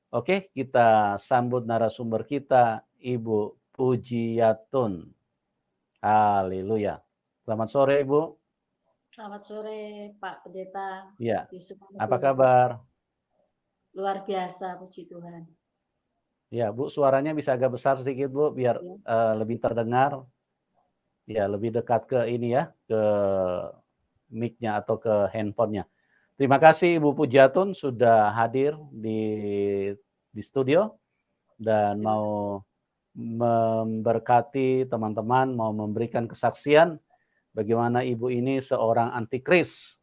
Oke, kita sambut narasumber kita, Ibu Pujiatun. Haleluya. Selamat sore, Ibu. Selamat sore, Pak Pendeta Ya, Yusuf apa Manugolo. kabar? Luar biasa, puji Tuhan. Ya, Bu, suaranya bisa agak besar sedikit, Bu, biar Ya. lebih terdengar. Ya, lebih dekat ke ini ya, ke mic-nya atau ke handphonenya. Terima kasih Ibu Pujiatun sudah hadir di studio dan Terima mau memberkati teman-teman, mau memberikan kesaksian bagaimana Ibu ini seorang antikris.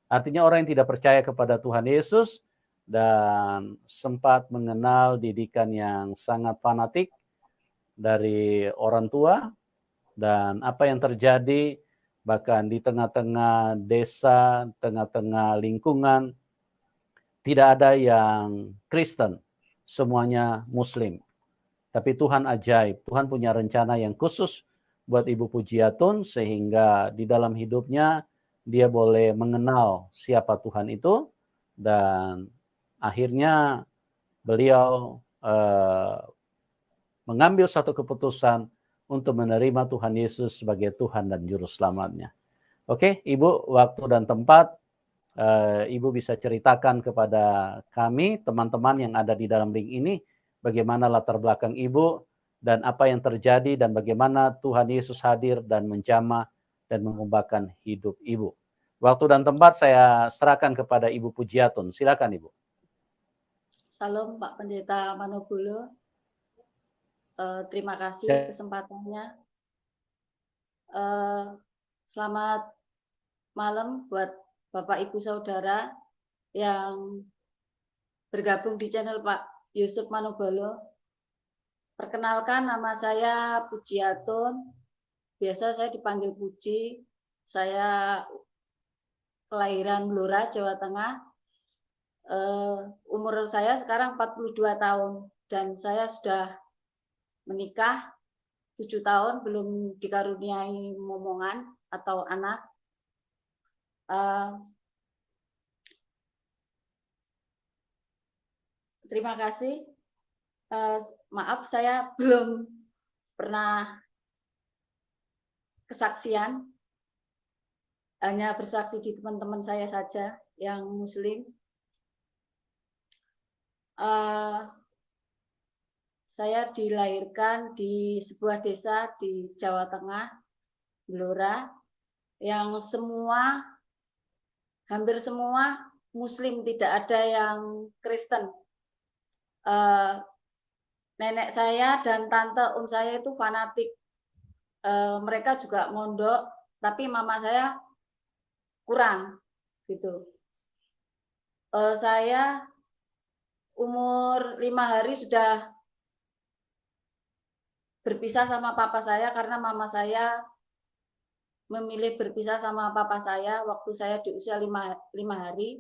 Artinya orang yang tidak percaya kepada Tuhan Yesus dan sempat mengenal didikan yang sangat fanatik dari orang tua, dan apa yang terjadi bahkan di tengah-tengah desa, tengah-tengah lingkungan, tidak ada yang Kristen, semuanya Muslim. Tapi Tuhan ajaib, Tuhan punya rencana yang khusus buat Ibu Pujiatun sehingga di dalam hidupnya dia boleh mengenal siapa Tuhan itu, dan akhirnya beliau mengambil satu keputusan untuk menerima Tuhan Yesus sebagai Tuhan dan Juru Selamatnya. Oke, Ibu, waktu dan tempat Ibu bisa ceritakan kepada kami, teman-teman yang ada di dalam link ini, bagaimana latar belakang Ibu dan apa yang terjadi dan bagaimana Tuhan Yesus hadir dan menjamah dan mengubahkan hidup Ibu. Waktu dan tempat saya serahkan kepada Ibu Pujiatun. Silakan Ibu. Salam Pak Pendeta Manugolo. Terima kasih kesempatannya. Selamat malam buat Bapak Ibu Saudara yang bergabung di channel Pak Yusuf Manugolo. Perkenalkan, nama saya Pujiatun. Biasa saya dipanggil Puji. Saya kelahiran Blora, Jawa Tengah. Umur saya sekarang 42 tahun dan saya sudah menikah 7 tahun, belum dikaruniai momongan atau anak. Terima kasih. Maaf saya belum pernah kesaksian, hanya bersaksi di teman-teman saya saja yang Muslim. Saya dilahirkan di sebuah desa di Jawa Tengah, Blora, yang hampir semua Muslim, tidak ada yang Kristen. Nenek saya dan tante saya itu fanatik. Mereka juga mondok, tapi mama saya kurang, gitu. Saya umur 5 hari sudah berpisah sama papa saya karena mama saya memilih berpisah sama papa saya waktu saya di usia 5 hari.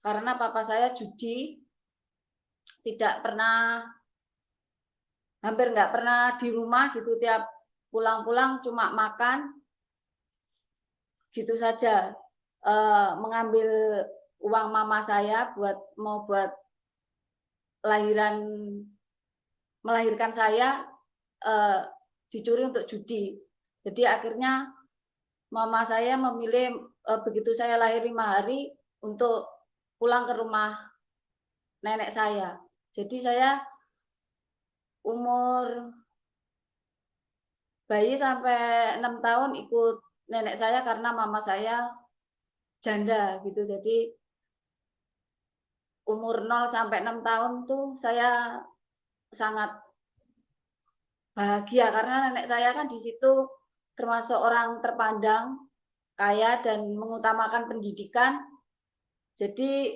Karena papa saya judi, hampir nggak pernah di rumah gitu, tiap pulang-pulang cuma makan, gitu saja. Mengambil uang mama saya mau buat melahirkan saya, dicuri untuk judi. Jadi akhirnya mama saya memilih begitu saya lahir 5 hari untuk pulang ke rumah nenek saya. Jadi saya umur bayi sampai 6 tahun ikut nenek saya karena mama saya janda gitu. Jadi umur 0 sampai 6 tahun tuh saya sangat bahagia karena nenek saya kan di situ termasuk orang terpandang, kaya dan mengutamakan pendidikan. Jadi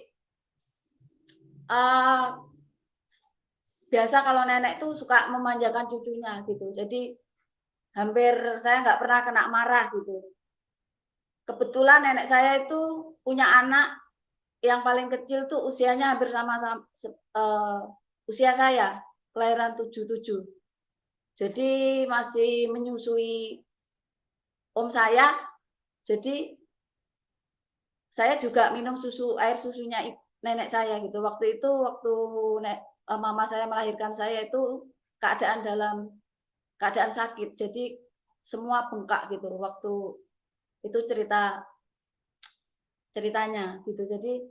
biasa kalau nenek tuh suka memanjakan cucunya gitu. Jadi hampir saya nggak pernah kena marah gitu. Kebetulan nenek saya itu punya anak yang paling kecil tuh usianya hampir sama usia saya, kelahiran 77. Jadi masih menyusui om saya. Jadi saya juga minum air susunya nenek saya gitu. Waktu itu mama saya melahirkan saya itu keadaan dalam keadaan sakit. Jadi semua bengkak gitu waktu itu ceritanya gitu. Jadi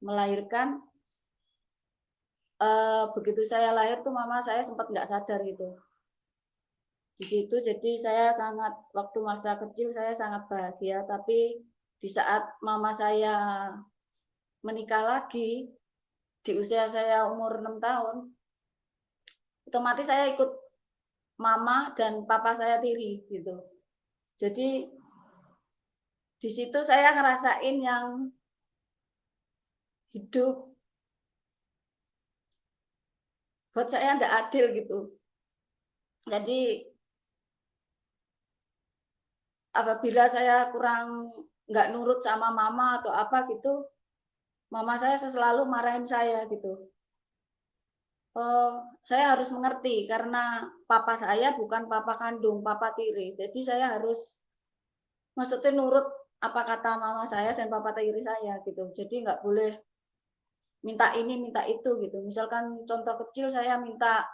melahirkan begitu saya lahir tuh mama saya sempat nggak sadar gitu. Di situ jadi saya sangat waktu masa kecil saya sangat bahagia, tapi di saat mama saya menikah lagi di usia saya umur 6 tahun, otomatis saya ikut mama dan papa saya tiri gitu. Jadi di situ saya ngerasain yang hidup buat saya nggak adil gitu. Jadi apabila saya kurang nggak nurut sama mama atau apa gitu, mama saya selalu marahin saya gitu. Saya harus mengerti karena papa saya bukan papa kandung, papa tiri. Jadi saya harus maksudnya nurut apa kata mama saya dan papa tiri saya gitu. Jadi nggak boleh minta ini, minta itu gitu. Misalkan contoh kecil saya minta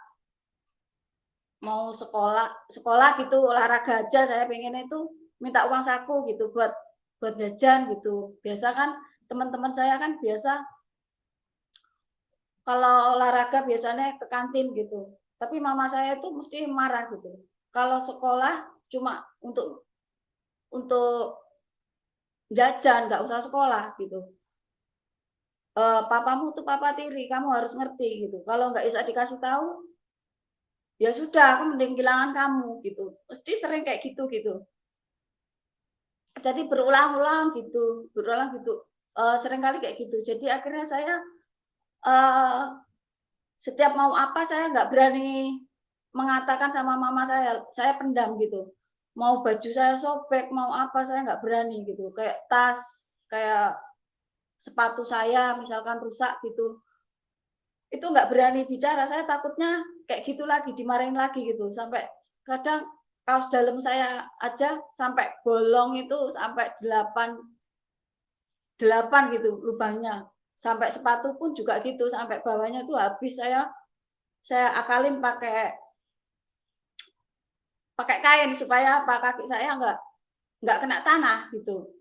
mau sekolah gitu, olahraga aja saya pengennya itu minta uang saku gitu buat jajan gitu. Biasa kan teman-teman saya kan biasa kalau olahraga biasanya ke kantin gitu. Tapi mama saya itu mesti marah gitu. Kalau sekolah cuma untuk jajan, nggak usah sekolah gitu. Papamu tuh papa tiri, kamu harus ngerti gitu. Kalau nggak bisa dikasih tahu, ya sudah, aku mending kehilangan kamu gitu. Mesti sering kayak gitu gitu. Jadi berulang-ulang gitu, sering kali kayak gitu. Jadi akhirnya saya setiap mau apa saya nggak berani mengatakan sama mama saya pendam gitu. Mau baju saya sobek, mau apa saya nggak berani gitu. Kayak tas, kayak sepatu saya misalkan rusak gitu. Itu nggak berani bicara, saya takutnya kayak gitu lagi, dimarahin lagi gitu. Sampai kadang kaos dalam saya aja sampai bolong itu sampai 8 gitu lubangnya. Sampai sepatu pun juga gitu, sampai bawahnya tuh habis saya akalin pakai kain supaya apa kaki saya nggak kena tanah gitu.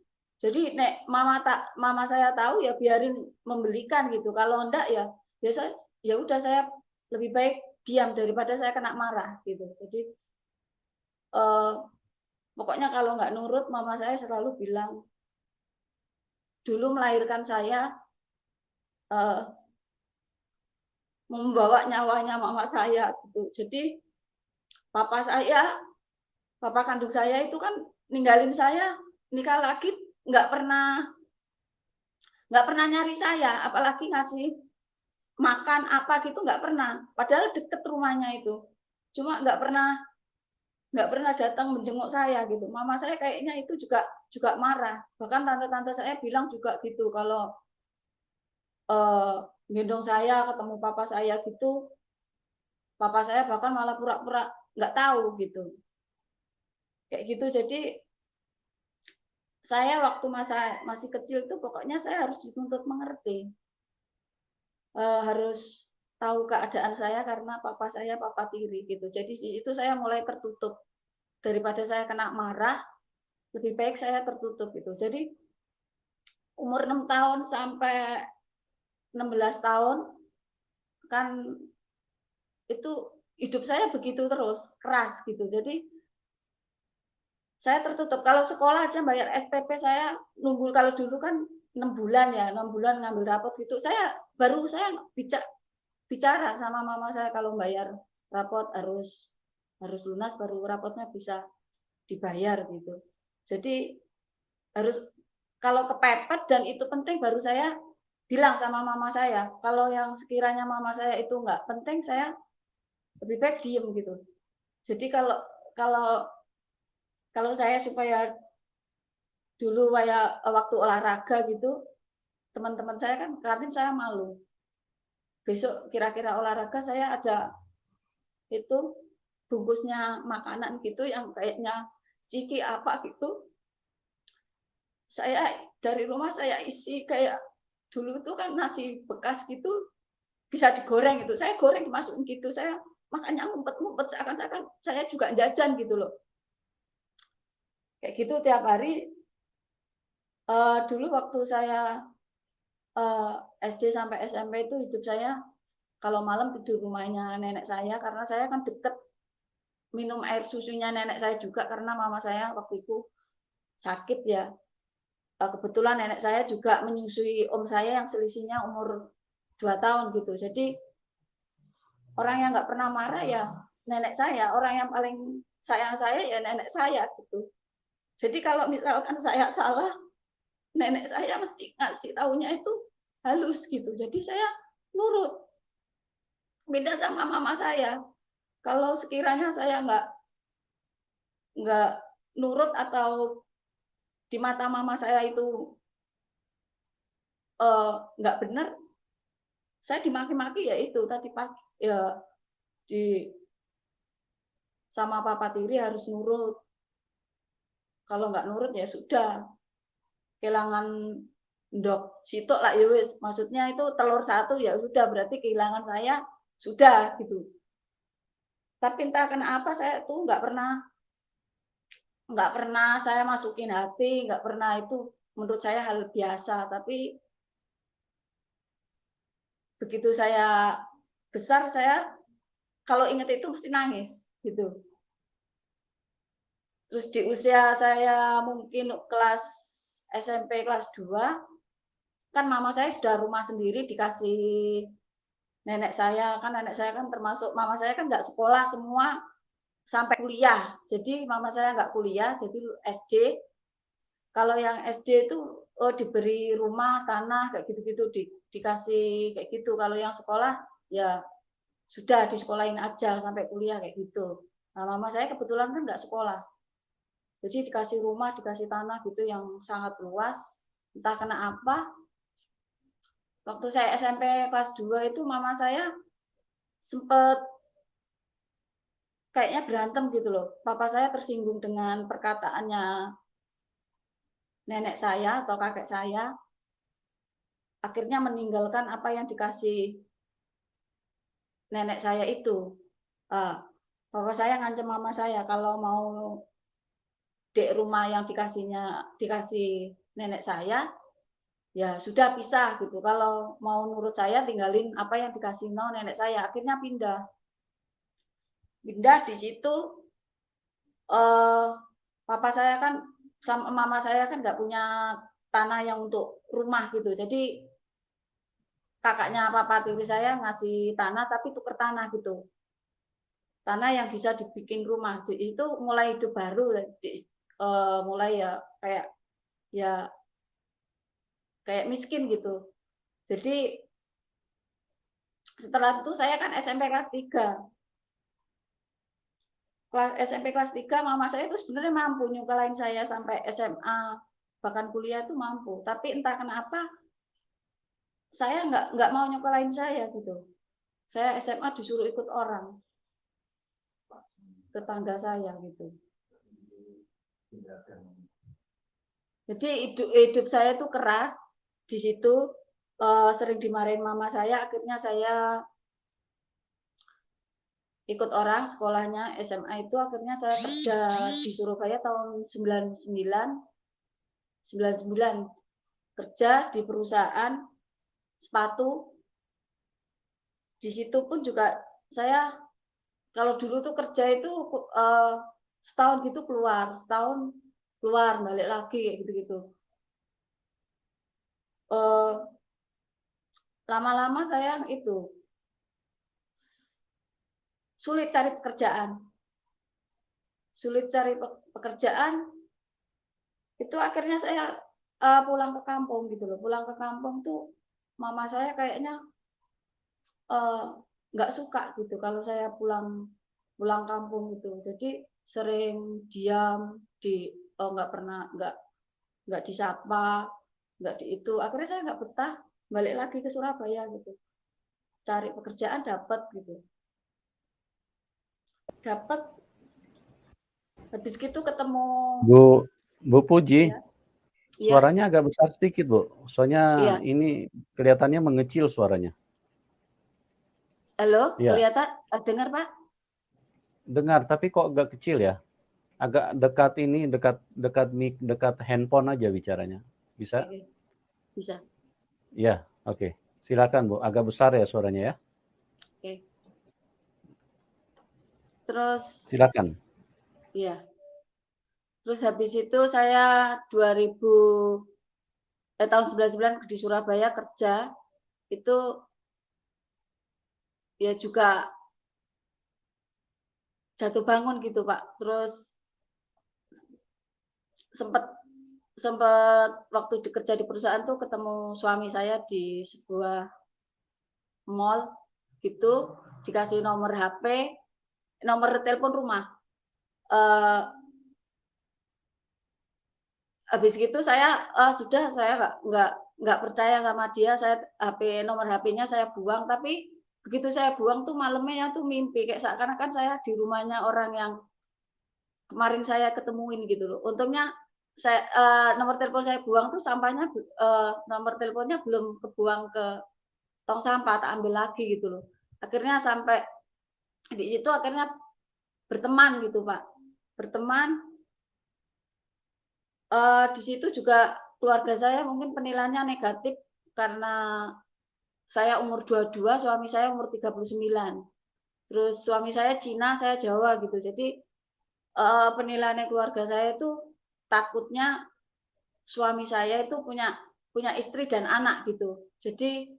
Jadi nek mama saya tahu ya biarin membelikan gitu. Kalau enggak ya biasa ya udah saya lebih baik diam daripada saya kena marah gitu. Jadi pokoknya kalau nggak nurut mama saya selalu bilang dulu melahirkan saya membawa nyawanya mama saya gitu. Jadi papa kandung saya itu kan ninggalin saya nikah lagi nggak pernah nyari saya, apalagi ngasih makan apa gitu nggak pernah. Padahal deket rumahnya itu, cuma nggak pernah datang menjenguk saya gitu. Mama saya kayaknya itu juga marah. Bahkan tante-tante saya bilang juga gitu kalau gendong saya ketemu papa saya gitu, papa saya bahkan malah pura-pura nggak tahu gitu. Kayak gitu. Jadi saya waktu masih kecil tuh pokoknya saya harus dituntut mengerti. Harus tahu keadaan saya karena papa saya papa tiri gitu. Jadi itu saya mulai tertutup. Daripada saya kena marah, lebih baik saya tertutup gitu. Jadi umur 6 tahun sampai 16 tahun kan itu hidup saya begitu terus, keras gitu. Jadi saya tertutup. Kalau sekolah aja bayar SPP saya nunggu, kalau dulu kan 6 bulan ya, 6 bulan ngambil rapot gitu. Saya bicara sama mama saya kalau bayar rapot harus lunas baru rapotnya bisa dibayar gitu. Jadi harus kalau kepepet dan itu penting baru saya bilang sama mama saya. Kalau yang sekiranya mama saya itu nggak penting, saya lebih baik diem gitu. Jadi kalau kalau saya supaya dulu kayak waktu olahraga gitu, teman-teman saya kan kantin saya malu. Besok kira-kira olahraga saya ada itu bungkusnya makanan gitu yang kayaknya ciki apa gitu. Saya dari rumah saya isi kayak dulu tuh kan nasi bekas gitu bisa digoreng gitu. Saya goreng dimasukin gitu. Saya makanya ngumpet-ngumpet seakan-akan saya juga jajan gitu loh. Kayak gitu tiap hari. Dulu waktu saya SD sampai SMP itu hidup saya kalau malam tidur rumahnya nenek saya karena saya kan deket minum air susunya nenek saya juga karena mama saya waktu itu sakit ya. Kebetulan nenek saya juga menyusui om saya yang selisihnya umur 2 tahun gitu. Jadi orang yang nggak pernah marah ya nenek saya, orang yang paling sayang saya ya nenek saya gitu. Jadi kalau misalkan saya salah, nenek saya mesti ngasih taunya itu halus gitu. Jadi saya nurut. Beda sama mama saya. Kalau sekiranya saya nggak nurut atau di mata mama saya itu nggak benar, saya dimaki-maki ya itu tadi pagi ya di sama papa tiri harus nurut. Kalau nggak nurut ya sudah kehilangan ndok sitok lah ya wis. Maksudnya itu telur satu ya sudah berarti kehilangan saya sudah gitu. Tapi entah kenapa saya tuh nggak pernah saya masukin hati, nggak pernah itu menurut saya hal biasa. Tapi begitu saya besar saya kalau ingat itu mesti nangis gitu. Terus di usia saya mungkin kelas SMP kelas 2 kan mama saya sudah rumah sendiri dikasih nenek saya kan termasuk mama saya kan nggak sekolah semua sampai kuliah jadi mama saya nggak kuliah jadi SD kalau yang SD itu diberi rumah tanah kayak gitu-gitu dikasih kayak gitu kalau yang sekolah ya sudah disekolahin aja sampai kuliah kayak gitu nah mama saya kebetulan kan nggak sekolah jadi dikasih rumah dikasih tanah gitu yang sangat luas entah kena apa waktu saya SMP kelas 2 itu mama saya sempat kayaknya berantem gitu loh. Papa saya tersinggung dengan perkataannya nenek saya atau kakek saya. Akhirnya meninggalkan apa yang dikasih nenek saya itu. Papa saya ngancam mama saya kalau mau dek rumah yang dikasih nenek saya, ya sudah pisah gitu. Kalau mau nurut saya tinggalin apa yang dikasih nenek saya. Akhirnya pindah. Pindah di situ papa saya kan sama mama saya kan nggak punya tanah yang untuk rumah gitu. Jadi kakaknya papa tiri saya ngasih tanah tapi tuker tanah gitu. Tanah yang bisa dibikin rumah. Jadi itu mulai hidup baru mulai ya ya kayak miskin gitu. Jadi setelah itu saya kan SMP kelas 3. SMP kelas 3 mama saya itu sebenarnya mampu nyukalain saya sampai SMA bahkan kuliah itu mampu. Tapi entah kenapa saya nggak mau nyokolain saya gitu. Saya SMA disuruh ikut orang tetangga saya gitu. Jadi hidup saya itu keras di situ sering dimarahin mama saya. Akhirnya saya ikut orang sekolahnya SMA itu. Akhirnya saya kerja di Surabaya tahun 99 kerja di perusahaan sepatu. Di situ pun juga saya kalau dulu tuh kerja itu setahun gitu keluar, setahun keluar balik lagi kayak gitu-gitu. Lama-lama saya itu sulit cari pekerjaan. Sulit cari pekerjaan itu akhirnya saya pulang ke kampung gitu loh. Pulang ke kampung tuh mama saya kayaknya nggak suka gitu kalau saya pulang kampung gitu. Jadi sering diam nggak disapa, nggak di itu. Akhirnya saya nggak betah, balik lagi ke Surabaya gitu. Cari pekerjaan dapat gitu. Dapat habis gitu ketemu Bu Puji, ya. Iya, Suaranya agak besar sedikit, Bu. Soalnya iya. ini kelihatannya mengecil suaranya. Halo, Iya, kelihatan? Dengar, Pak? dengar tapi kok agak kecil ya? Agak dekat ini, dekat dekat mic, dekat handphone aja bicaranya. Bisa? Oke, bisa. Iya, oke. Silakan, Bu. Agak besar ya suaranya ya. Oke. Terus, Silakan. iya. Terus habis itu saya 2000 tahun 99 di Surabaya kerja, itu ya juga jatuh bangun gitu, Pak. Terus sempat sempat waktu kerja di perusahaan tuh ketemu suami saya di sebuah mall gitu, dikasih nomor HP, nomor telepon rumah. Eh, habis gitu saya sudah saya nggak percaya sama dia, saya HP nomor HP-nya saya buang, tapi begitu saya buang tuh malamnya tuh mimpi kayak seakan-akan saya di rumahnya orang yang kemarin saya ketemuin gitu loh. Untungnya saya nomor telepon saya buang tuh sampahnya nomor teleponnya belum kebuang ke tong sampah, tak ambil lagi gitu loh. Akhirnya sampai di situ akhirnya berteman gitu, Pak. Berteman di situ juga keluarga saya mungkin penilaiannya negatif karena saya umur 22, suami saya umur 39. Terus suami saya Cina, saya Jawa gitu. Jadi penilaian keluarga saya itu takutnya suami saya itu punya punya istri dan anak gitu. Jadi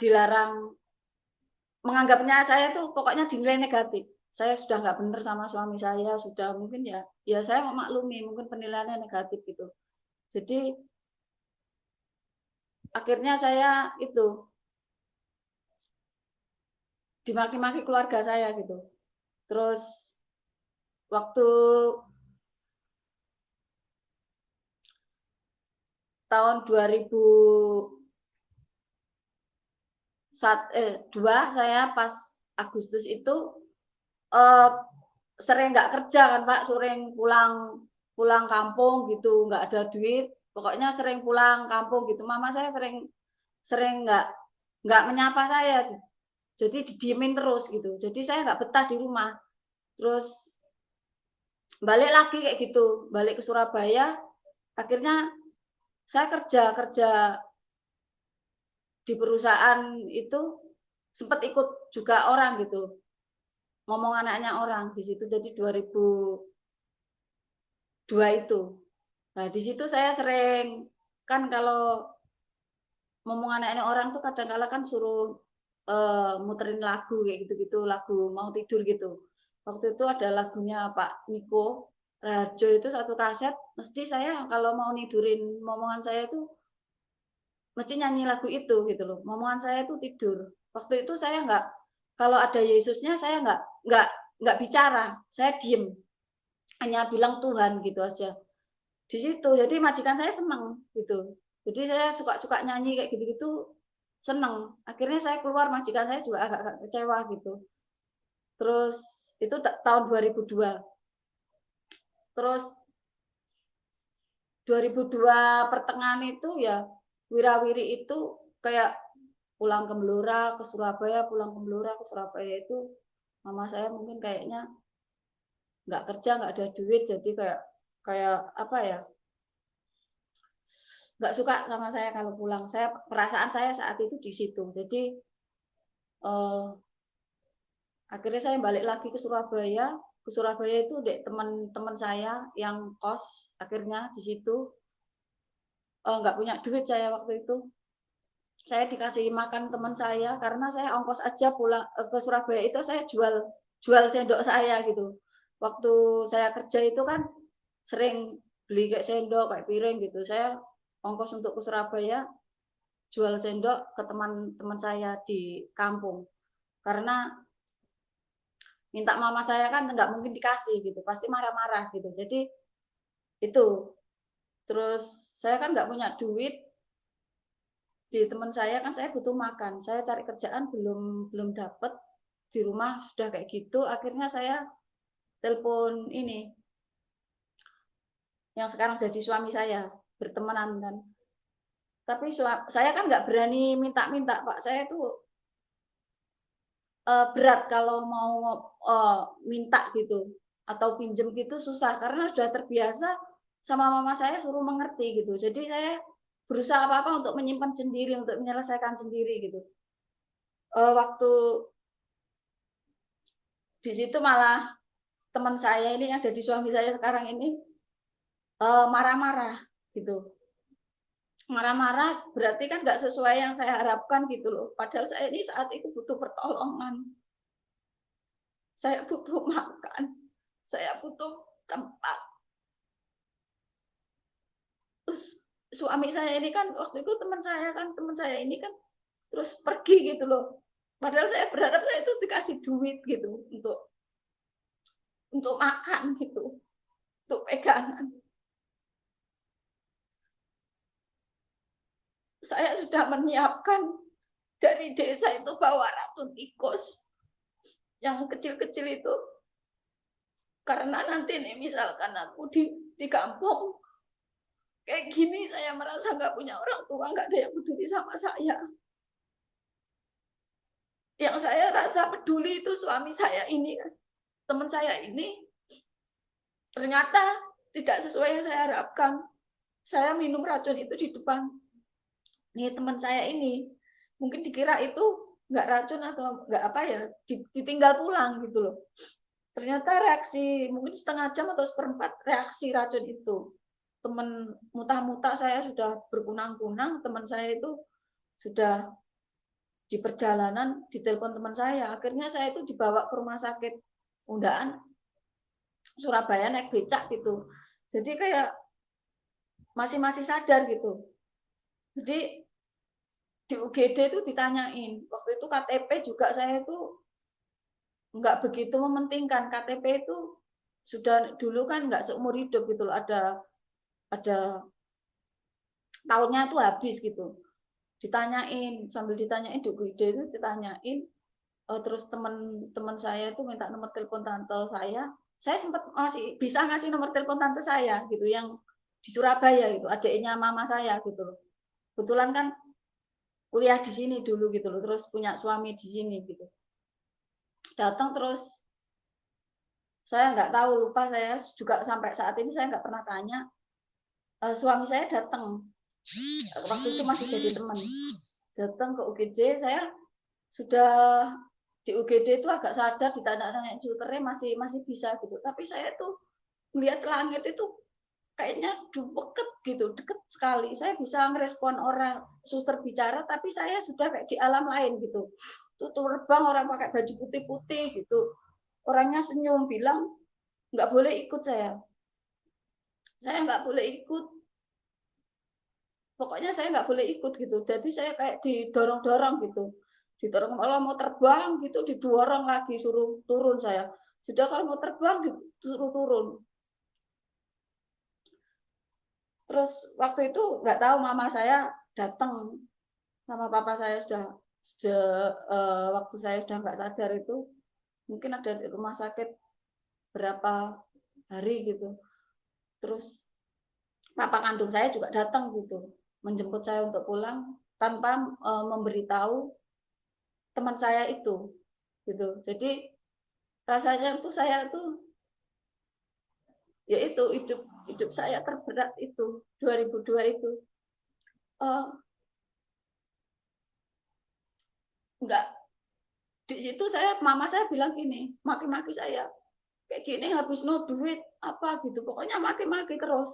dilarang menganggapnya saya tuh pokoknya dinilai negatif. Saya sudah nggak benar sama suami saya, sudah mungkin ya saya memaklumi mungkin penilaiannya negatif gitu. Jadi akhirnya saya itu dimaki-maki keluarga saya gitu. Terus waktu tahun 2002 saya pas Agustus itu eh, sering nggak kerja kan Pak, sering pulang pulang kampung gitu, nggak ada duit, pokoknya sering pulang kampung gitu. Mama saya sering sering nggak menyapa saya, jadi didiemin terus gitu. Jadi saya nggak betah di rumah. Terus balik lagi kayak gitu, balik ke Surabaya. Akhirnya saya kerja kerja di perusahaan itu sempat ikut juga orang gitu, ngomong anaknya orang di situ. Jadi 2002 itu. Nah, di situ saya sering kan kalau ngomong anaknya orang tuh kadang-kala kan suruh muterin lagu kayak gitu-gitu, lagu mau tidur gitu. Waktu itu ada lagunya Pak Niko Raharjo itu satu kaset, mesti saya kalau mau nidurin momongan saya itu mesti nyanyi lagu itu gitu loh. Momongan saya itu tidur. Waktu itu saya nggak, kalau ada Yesusnya saya nggak bicara, saya diem, hanya bilang Tuhan gitu aja. Di situ jadi majikan saya senang gitu. Jadi saya suka-suka nyanyi kayak gitu-gitu, seneng. Akhirnya saya keluar, majikan saya juga agak kecewa gitu. Terus itu tahun 2002. Terus 2002 pertengahan itu ya wirawiri itu kayak pulang ke Blora ke Surabaya, pulang ke Blora ke Surabaya itu mama saya mungkin kayaknya nggak kerja, nggak ada duit, jadi kayak kayak apa ya, nggak suka sama saya kalau pulang. Saya perasaan saya saat itu di situ. Jadi eh, akhirnya saya balik lagi ke Surabaya. Ke Surabaya itu dek teman-teman saya yang kos, akhirnya di situ nggak punya duit saya waktu itu. Saya dikasih makan teman saya karena saya ongkos aja pulang ke Surabaya itu saya jual jual sendok saya gitu. Waktu saya kerja itu kan sering beli kayak sendok, kayak piring gitu. Saya ongkos untuk ke Surabaya jual sendok ke teman-teman saya di kampung. Karena minta mama saya kan nggak mungkin dikasih gitu, pasti marah-marah gitu. Jadi itu. Terus saya kan nggak punya duit, di teman saya kan saya butuh makan. Saya cari kerjaan belum dapat, di rumah sudah kayak gitu. Akhirnya saya telepon ini yang sekarang jadi suami saya, bertemanan kan. Tapi saya kan nggak berani minta-minta, Pak. Saya tuh berat kalau mau minta gitu atau pinjem gitu susah karena sudah terbiasa sama mama saya suruh mengerti gitu. Jadi saya berusaha apa-apa untuk menyimpan sendiri, untuk menyelesaikan sendiri gitu. Waktu di situ malah teman saya ini yang jadi suami saya sekarang ini marah-marah gitu. Marah-marah berarti kan nggak sesuai yang saya harapkan gitu loh. Padahal saya ini saat itu butuh pertolongan. Saya butuh makan. Saya butuh tempat. Terus suami saya ini kan waktu itu teman saya ini kan terus pergi gitu loh. Padahal saya berharap saya itu dikasih duit gitu untuk makan gitu, untuk pegangan. Saya sudah menyiapkan dari desa itu bawa racun tikus yang kecil-kecil itu. Karena nanti nih misalkan aku di kampung kayak gini, saya merasa nggak punya orang tua, nggak ada yang peduli sama saya. Yang saya rasa peduli itu suami saya ini, teman saya ini ternyata tidak sesuai yang saya harapkan. Saya minum racun itu di depan nih teman saya ini, mungkin dikira itu nggak racun atau nggak apa ya, ditinggal pulang gitu loh. Ternyata reaksi mungkin setengah jam atau seperempat reaksi racun itu. Teman muntah-muntah saya sudah berkunang-kunang, teman saya itu sudah di perjalanan ditelepon teman saya. Akhirnya saya itu dibawa ke rumah sakit Undaan Surabaya naik becak gitu. Jadi kayak masih sadar gitu. Jadi di UGD itu ditanyain. Waktu itu KTP juga saya itu nggak begitu mementingkan. KTP itu sudah dulu kan nggak seumur hidup gitu loh. Ada tahunnya itu habis gitu. Ditanyain, sambil ditanyain di UGD itu ditanyain. Terus teman saya itu minta nomor telepon tante saya. Saya sempat masih bisa ngasih nomor telepon tante saya gitu yang di Surabaya gitu, adiknya mama saya gitu loh. Kebetulan kan kuliah di sini dulu gitu loh, terus punya suami di sini gitu. Datang terus saya nggak tahu, lupa saya juga sampai saat ini saya nggak pernah tanya. Suami saya datang waktu itu masih jadi teman. Datang ke UGD, saya sudah di UGD itu agak sadar, ditanya-tanya susternya masih bisa gitu. Tapi saya tuh melihat langit itu kayaknya deket gitu, deket sekali. Saya bisa ngerespon orang suster bicara, tapi saya sudah kayak di alam lain gitu. Tuh terbang orang pakai baju putih-putih gitu. Orangnya senyum, bilang nggak boleh ikut saya. Saya nggak boleh ikut. Pokoknya saya nggak boleh ikut gitu. Jadi saya kayak didorong-dorong gitu. Didorong kalau mau terbang gitu, didorong lagi suruh turun saya. Sudah kalau mau terbang disuruh turun. Terus waktu itu nggak tahu mama saya datang sama papa saya waktu saya sudah nggak sadar itu mungkin ada di rumah sakit berapa hari gitu. Terus papa kandung saya juga datang gitu menjemput saya untuk pulang tanpa memberitahu teman saya itu gitu. Jadi rasanya tuh saya tuh ya itu hidup saya terberat itu 2002 itu enggak, di situ mama saya bilang gini, maki-maki saya kayak gini habis no duit apa gitu, pokoknya maki-maki terus,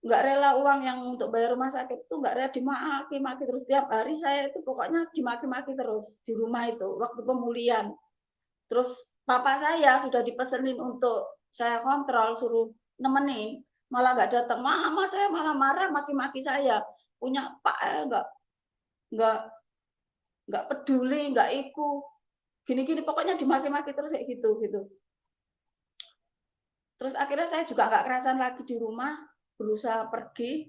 nggak rela uang yang untuk bayar rumah sakit itu nggak rela, dimaki-maki terus tiap hari. Saya itu pokoknya dimaki-maki terus di rumah itu waktu pemulihan. Terus papa saya sudah dipesenin untuk saya kontrol, suruh nemenin, malah nggak datang. Mama saya malah marah, maki-maki saya, punya pak nggak nggak peduli, nggak ikut, gini-gini, pokoknya dimaki-maki terus kayak gitu. Terus akhirnya saya juga nggak kerasan lagi di rumah, berusaha pergi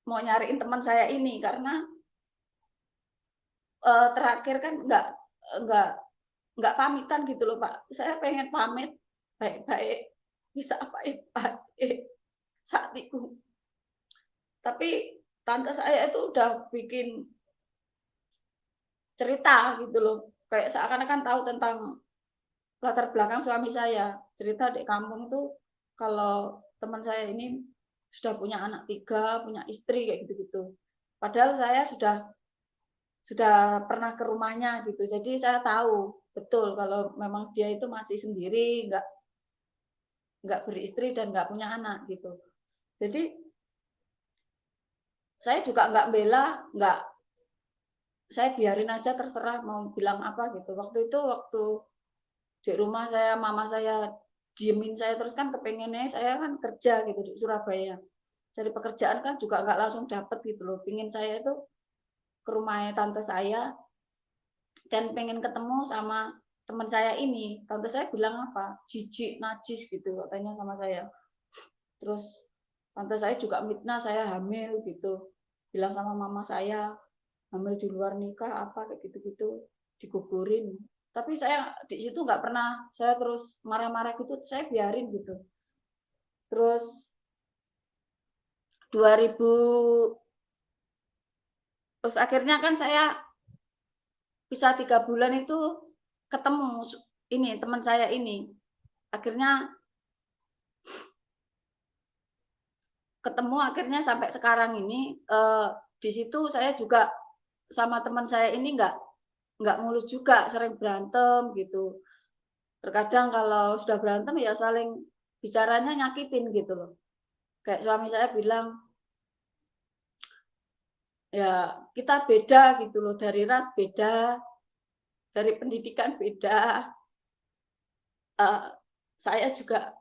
mau nyariin teman saya ini karena terakhir kan nggak pamitan gitu loh Pak. Saya pengen pamit baik-baik, bisa baik-baik. saat itu. Tapi tante saya itu udah bikin cerita gitu loh, kayak seakan-akan tahu tentang latar belakang suami saya. Cerita di kampung tuh kalau teman saya ini sudah punya anak 3, punya istri kayak gitu-gitu. Padahal saya sudah pernah ke rumahnya gitu. Jadi saya tahu betul kalau memang dia itu masih sendiri, nggak beristri dan nggak punya anak gitu. Jadi saya juga nggak bela, saya biarin aja terserah mau bilang apa gitu. Waktu di rumah saya, mama saya diemin saya terus kan kepengennya saya kan kerja gitu di Surabaya. Cari pekerjaan kan juga nggak langsung dapet gitu loh. Pingin saya itu ke rumahnya tante saya dan pengen ketemu sama teman saya ini. Tante saya bilang apa? Jijik, najis gitu katanya sama saya. Terus tante saya juga mitnah saya hamil gitu. Bilang sama mama saya, hamil di luar nikah apa kayak gitu-gitu, dikuburin. Tapi saya di situ nggak pernah, saya terus marah-marah gitu, saya biarin gitu. Terus 2000, terus akhirnya kan saya bisa 3 bulan itu ketemu ini teman saya ini. Akhirnya ketemu akhirnya sampai sekarang ini di situ saya juga sama teman saya ini nggak mulus juga, sering berantem gitu. Terkadang kalau sudah berantem ya saling bicaranya nyakitin gitu loh. Kayak suami saya bilang, ya kita beda gitu loh, dari ras beda, dari pendidikan beda. Saya juga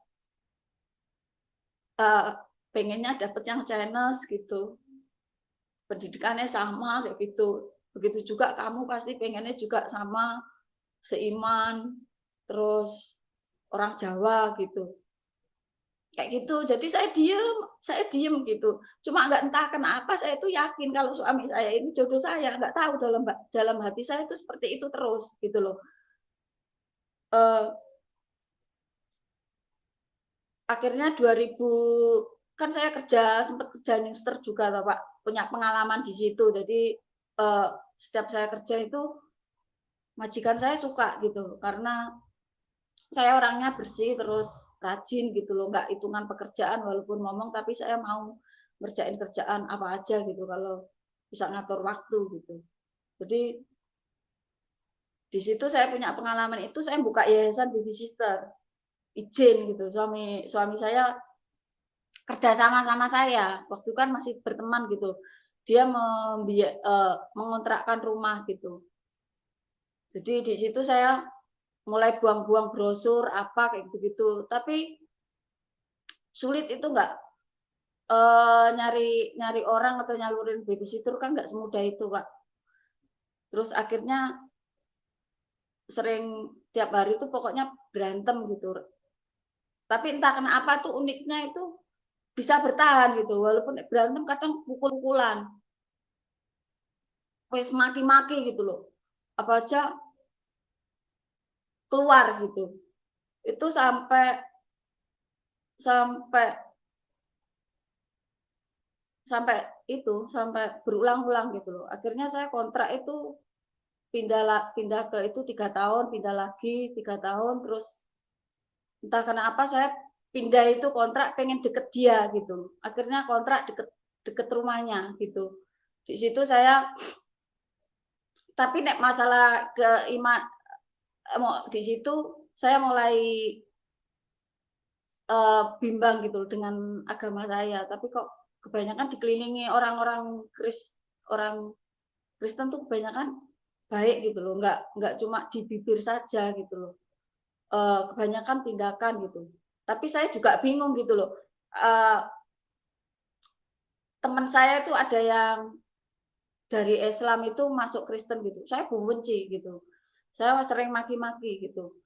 pengennya dapet yang Chinese gitu. Pendidikannya sama kayak gitu. Begitu juga kamu pasti pengennya juga sama, seiman, terus orang Jawa gitu. Kayak gitu. Jadi saya diem gitu. Cuma nggak entah kenapa saya itu yakin kalau suami saya ini jodoh saya, nggak tahu dalam hati saya itu seperti itu terus gitu loh. Akhirnya 2000 kan saya sempat kerja newster juga loh, Pak. Punya pengalaman di situ. Jadi setiap saya kerja itu majikan saya suka gitu karena saya orangnya bersih terus rajin gitu loh, nggak hitungan pekerjaan walaupun ngomong tapi saya mau ngerjain kerjaan apa aja gitu kalau bisa ngatur waktu gitu. Jadi di situ saya punya pengalaman itu saya buka yayasan baby sister, izin gitu. Suami saya kerja sama saya. Waktu kan masih berteman gitu. Dia mengontrakkan rumah gitu. Jadi di situ saya mulai buang-buang brosur apa kayak gitu-gitu. Tapi sulit itu nggak nyari orang atau nyalurin babysitter kan nggak semudah itu, Pak. Terus akhirnya sering tiap hari itu pokoknya berantem gitu. Tapi entah kenapa tuh uniknya itu bisa bertahan gitu, walaupun berantem kadang pukul-pukulan, wis maki-maki gitu loh. Apa aja keluar gitu. Itu sampai sampai sampai berulang-ulang gitu loh. Akhirnya saya kontrak itu pindah ke itu 3 tahun, pindah lagi 3 tahun, terus entah kenapa saya pindah itu kontrak pengen deket dia gitu. Akhirnya kontrak deket rumahnya gitu. Di situ saya tapi nek masalah keiman di situ saya mulai bimbang gitu dengan agama saya. Tapi kok kebanyakan dikelilingi orang Kristen tuh kebanyakan baik gitu loh, nggak cuma di bibir saja gitu loh. Kebanyakan tindakan gitu. Tapi saya juga bingung gitu loh. Teman saya itu ada yang dari Islam itu masuk Kristen gitu. Saya benci gitu. Saya sering maki-maki gitu.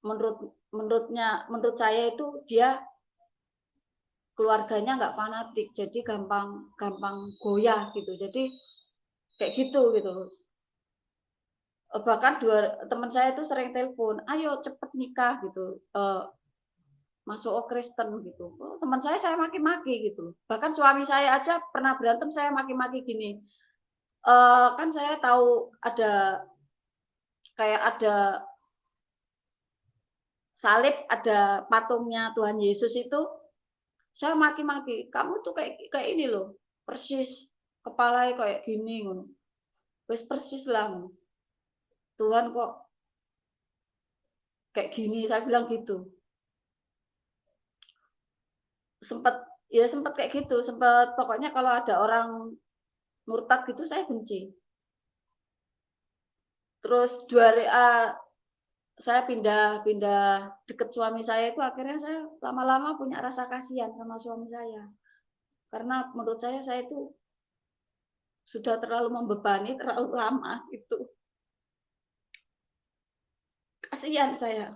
Menurut saya itu dia keluarganya nggak fanatik, jadi gampang goyah gitu. Jadi kayak gitu gitu. Bahkan teman saya itu sering telepon, ayo cepet nikah gitu. masuk Kristen gitu. Oh, teman saya maki-maki gitu. Bahkan suami saya aja pernah berantem, saya maki-maki gini. Kan saya tahu ada kayak ada salib, ada patungnya Tuhan Yesus itu, saya maki-maki. Kamu tuh kayak ini loh, persis kepalanya kayak gini, wes persis lah. Tuhan kok kayak gini, saya bilang gitu. Sempat kayak gitu, sempat pokoknya kalau ada orang murtad gitu saya benci. Terus 2 hari saya pindah deket suami saya itu, akhirnya saya lama-lama punya rasa kasihan sama suami saya. Karena menurut saya itu sudah terlalu membebani, terlalu lama gitu. Kasihan saya.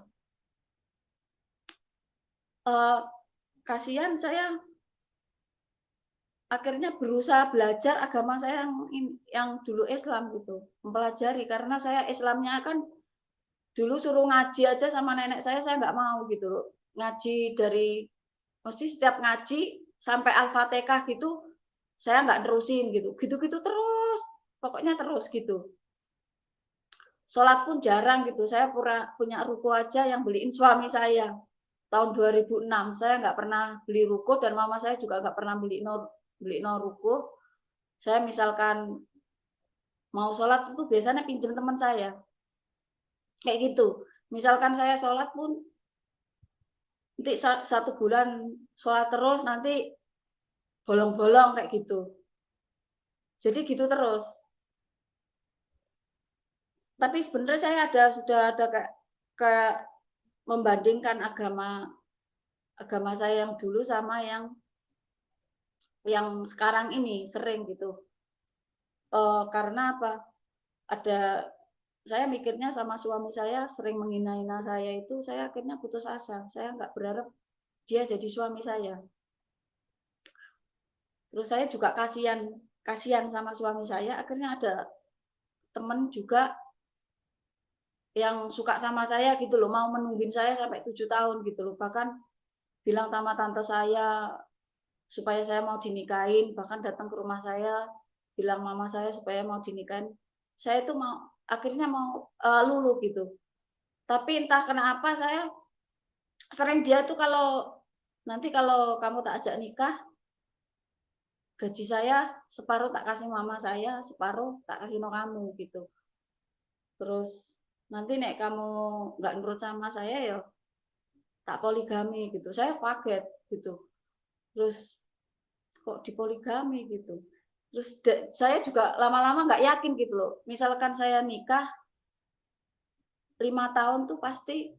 Kasihan saya akhirnya berusaha belajar agama saya yang dulu Islam gitu, mempelajari, karena saya Islamnya kan dulu suruh ngaji aja sama nenek saya nggak mau gitu. Ngaji mesti setiap ngaji sampai Al-Fatihah gitu, saya nggak nerusin gitu. Gitu-gitu terus, pokoknya terus gitu. Sholat pun jarang gitu, saya punya ruko aja yang beliin suami saya. Tahun 2006, saya nggak pernah beli ruko, dan mama saya juga nggak pernah beli no ruko. Saya misalkan mau sholat itu biasanya pinjam teman saya. Kayak gitu. Misalkan saya sholat pun nanti 1 bulan sholat terus, nanti bolong-bolong kayak gitu. Jadi gitu terus. Tapi sebenarnya saya sudah ada kayak membandingkan agama saya yang dulu sama yang sekarang ini, sering gitu. Karena apa? Saya mikirnya sama suami saya sering menghina-hina saya itu, saya akhirnya putus asa. Saya nggak berharap dia jadi suami saya. Terus saya juga kasihan sama suami saya. Akhirnya ada teman juga yang suka sama saya gitu loh, mau menungguin saya sampai 7 tahun gitu loh. Bahkan bilang sama tante saya supaya saya mau dinikahin, bahkan datang ke rumah saya bilang mama saya supaya mau dinikahin. Saya itu akhirnya mau luluh gitu. Tapi entah kenapa saya sering, dia tuh kalau kamu tak ajak nikah, gaji saya separuh tak kasih mama saya, separuh tak kasih no kamu gitu. Terus nanti nek kamu nggak nurut sama saya ya tak poligami gitu. Saya kaget gitu. Terus kok dipoligami gitu. Terus saya juga lama-lama nggak yakin gitu loh. Misalkan saya nikah 5 tahun tuh pasti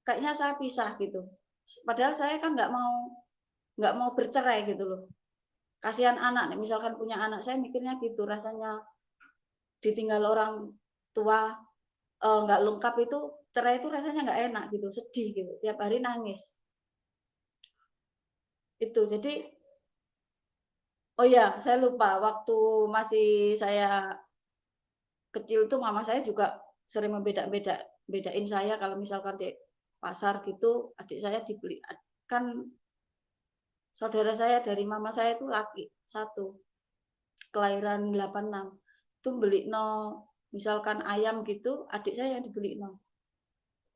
kayaknya saya pisah gitu. Padahal saya kan nggak mau bercerai gitu loh. Kasihan anak, misalkan punya anak, saya mikirnya gitu, rasanya ditinggal orang tua nggak lengkap itu, cerai itu rasanya nggak enak gitu, sedih gitu, tiap hari nangis. Itu jadi, oh ya saya lupa, waktu masih saya kecil tuh mama saya juga sering bedain saya kalau misalkan di pasar gitu, adik saya dibeli, kan saudara saya dari mama saya itu laki 1, kelahiran 86, itu beli misalkan ayam gitu, adik saya yang dibeli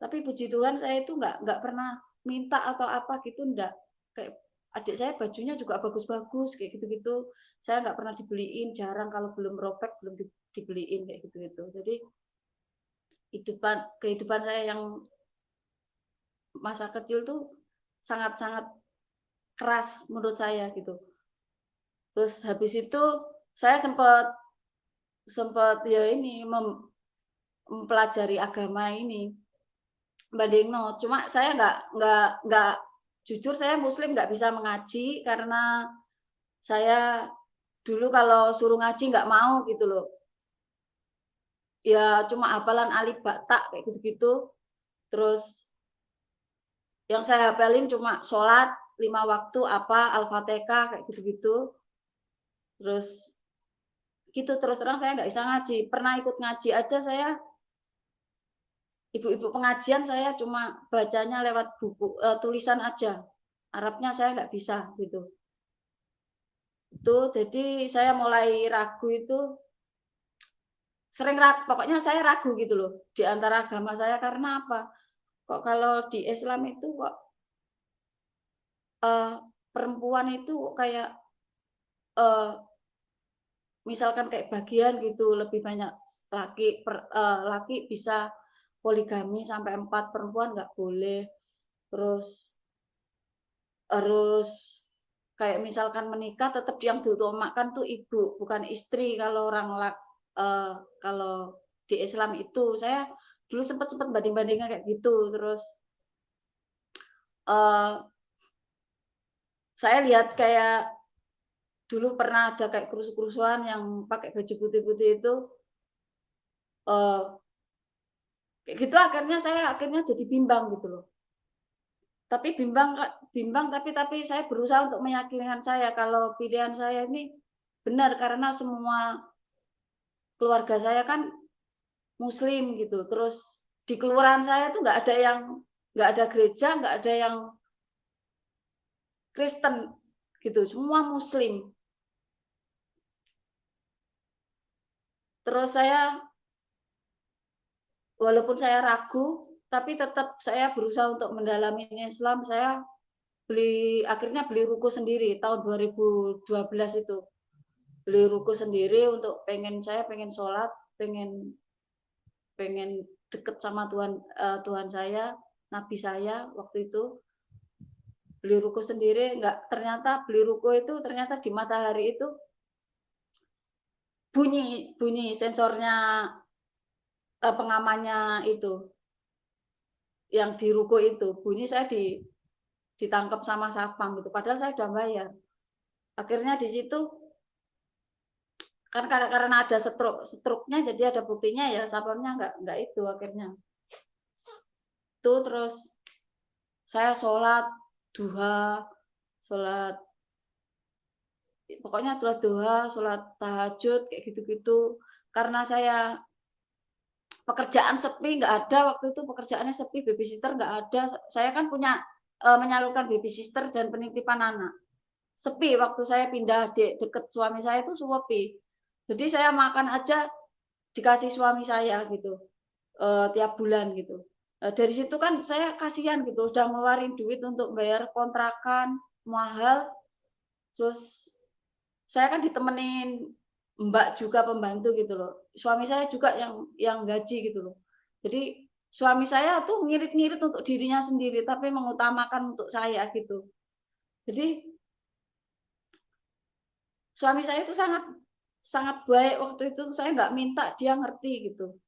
Tapi puji Tuhan saya itu nggak pernah minta atau apa gitu, enggak. Kayak adik saya bajunya juga bagus-bagus kayak gitu-gitu. Saya nggak pernah dibeliin, jarang, kalau belum robek belum dibeliin kayak gitu-gitu. Jadi kehidupan saya yang masa kecil tuh sangat-sangat keras menurut saya gitu. Terus habis itu saya sempat ya ini mempelajari agama ini, Mbak Deno. Cuma saya nggak jujur, saya Muslim nggak bisa mengaji karena saya dulu kalau suruh ngaji nggak mau gitu loh. Ya cuma hafalan alif ba ta kayak gitu-gitu. Terus yang saya hafalin cuma sholat 5 waktu, apa Al-Fatihah kayak gitu-gitu. Terus gitu, terus terang saya nggak bisa ngaji. Pernah ikut ngaji aja saya ibu-ibu pengajian saya cuma bacanya lewat buku tulisan aja. Arabnya saya nggak bisa gitu. Itu jadi saya mulai ragu itu sering ragu, pokoknya saya ragu gitu loh di antara agama saya karena apa? Kok kalau di Islam itu kok perempuan itu kayak misalkan kayak bagian gitu lebih banyak laki bisa poligami sampai 4, perempuan nggak boleh. Terus harus kayak misalkan menikah tetap yang diutamakan tuh ibu bukan istri kalau kalau di Islam itu saya dulu sempat banding-bandingnya kayak gitu. Terus saya lihat kayak dulu pernah ada kayak kerusuhan yang pakai baju putih-putih itu kayak gitu saya akhirnya jadi bimbang gitu loh. Tapi bimbang tapi saya berusaha untuk meyakinkan saya kalau pilihan saya ini benar karena semua keluarga saya kan muslim gitu. Terus di kelurahan saya tuh nggak ada gereja, nggak ada yang Kristen gitu, semua muslim. Terus walaupun saya ragu tapi tetap saya berusaha untuk mendalami Islam. Saya akhirnya beli ruko sendiri tahun 2012 itu. Beli ruko sendiri untuk saya pengen sholat, pengen deket sama Tuhan saya, Nabi saya waktu itu. Beli ruko sendiri, ternyata beli ruko itu ternyata di Matahari itu bunyi sensornya pengamannya itu yang di ruko itu bunyi, saya ditangkap sama satpam gitu. Padahal saya udah bayar. Akhirnya di situ kan karena ada struknya jadi ada buktinya ya, satpamnya nggak itu akhirnya. Itu terus saya sholat duha, pokoknya sholat duha, sholat tahajud kayak gitu-gitu. Karena saya pekerjaan sepi nggak ada waktu itu, pekerjaannya sepi, babysitter nggak ada. Saya kan punya menyalurkan babysitter dan penitipan anak. Sepi waktu saya pindah deket suami saya itu sepi. Jadi saya makan aja dikasih suami saya gitu tiap bulan gitu. Dari situ kan saya kasihan gitu, udah ngeluarin duit untuk bayar kontrakan mahal. Terus saya kan ditemenin mbak juga pembantu gitu loh. Suami saya juga yang gaji gitu loh. Jadi suami saya tuh ngirit-ngirit untuk dirinya sendiri tapi mengutamakan untuk saya gitu. Jadi suami saya itu sangat sangat baik waktu itu. Saya nggak minta, dia ngerti gitu.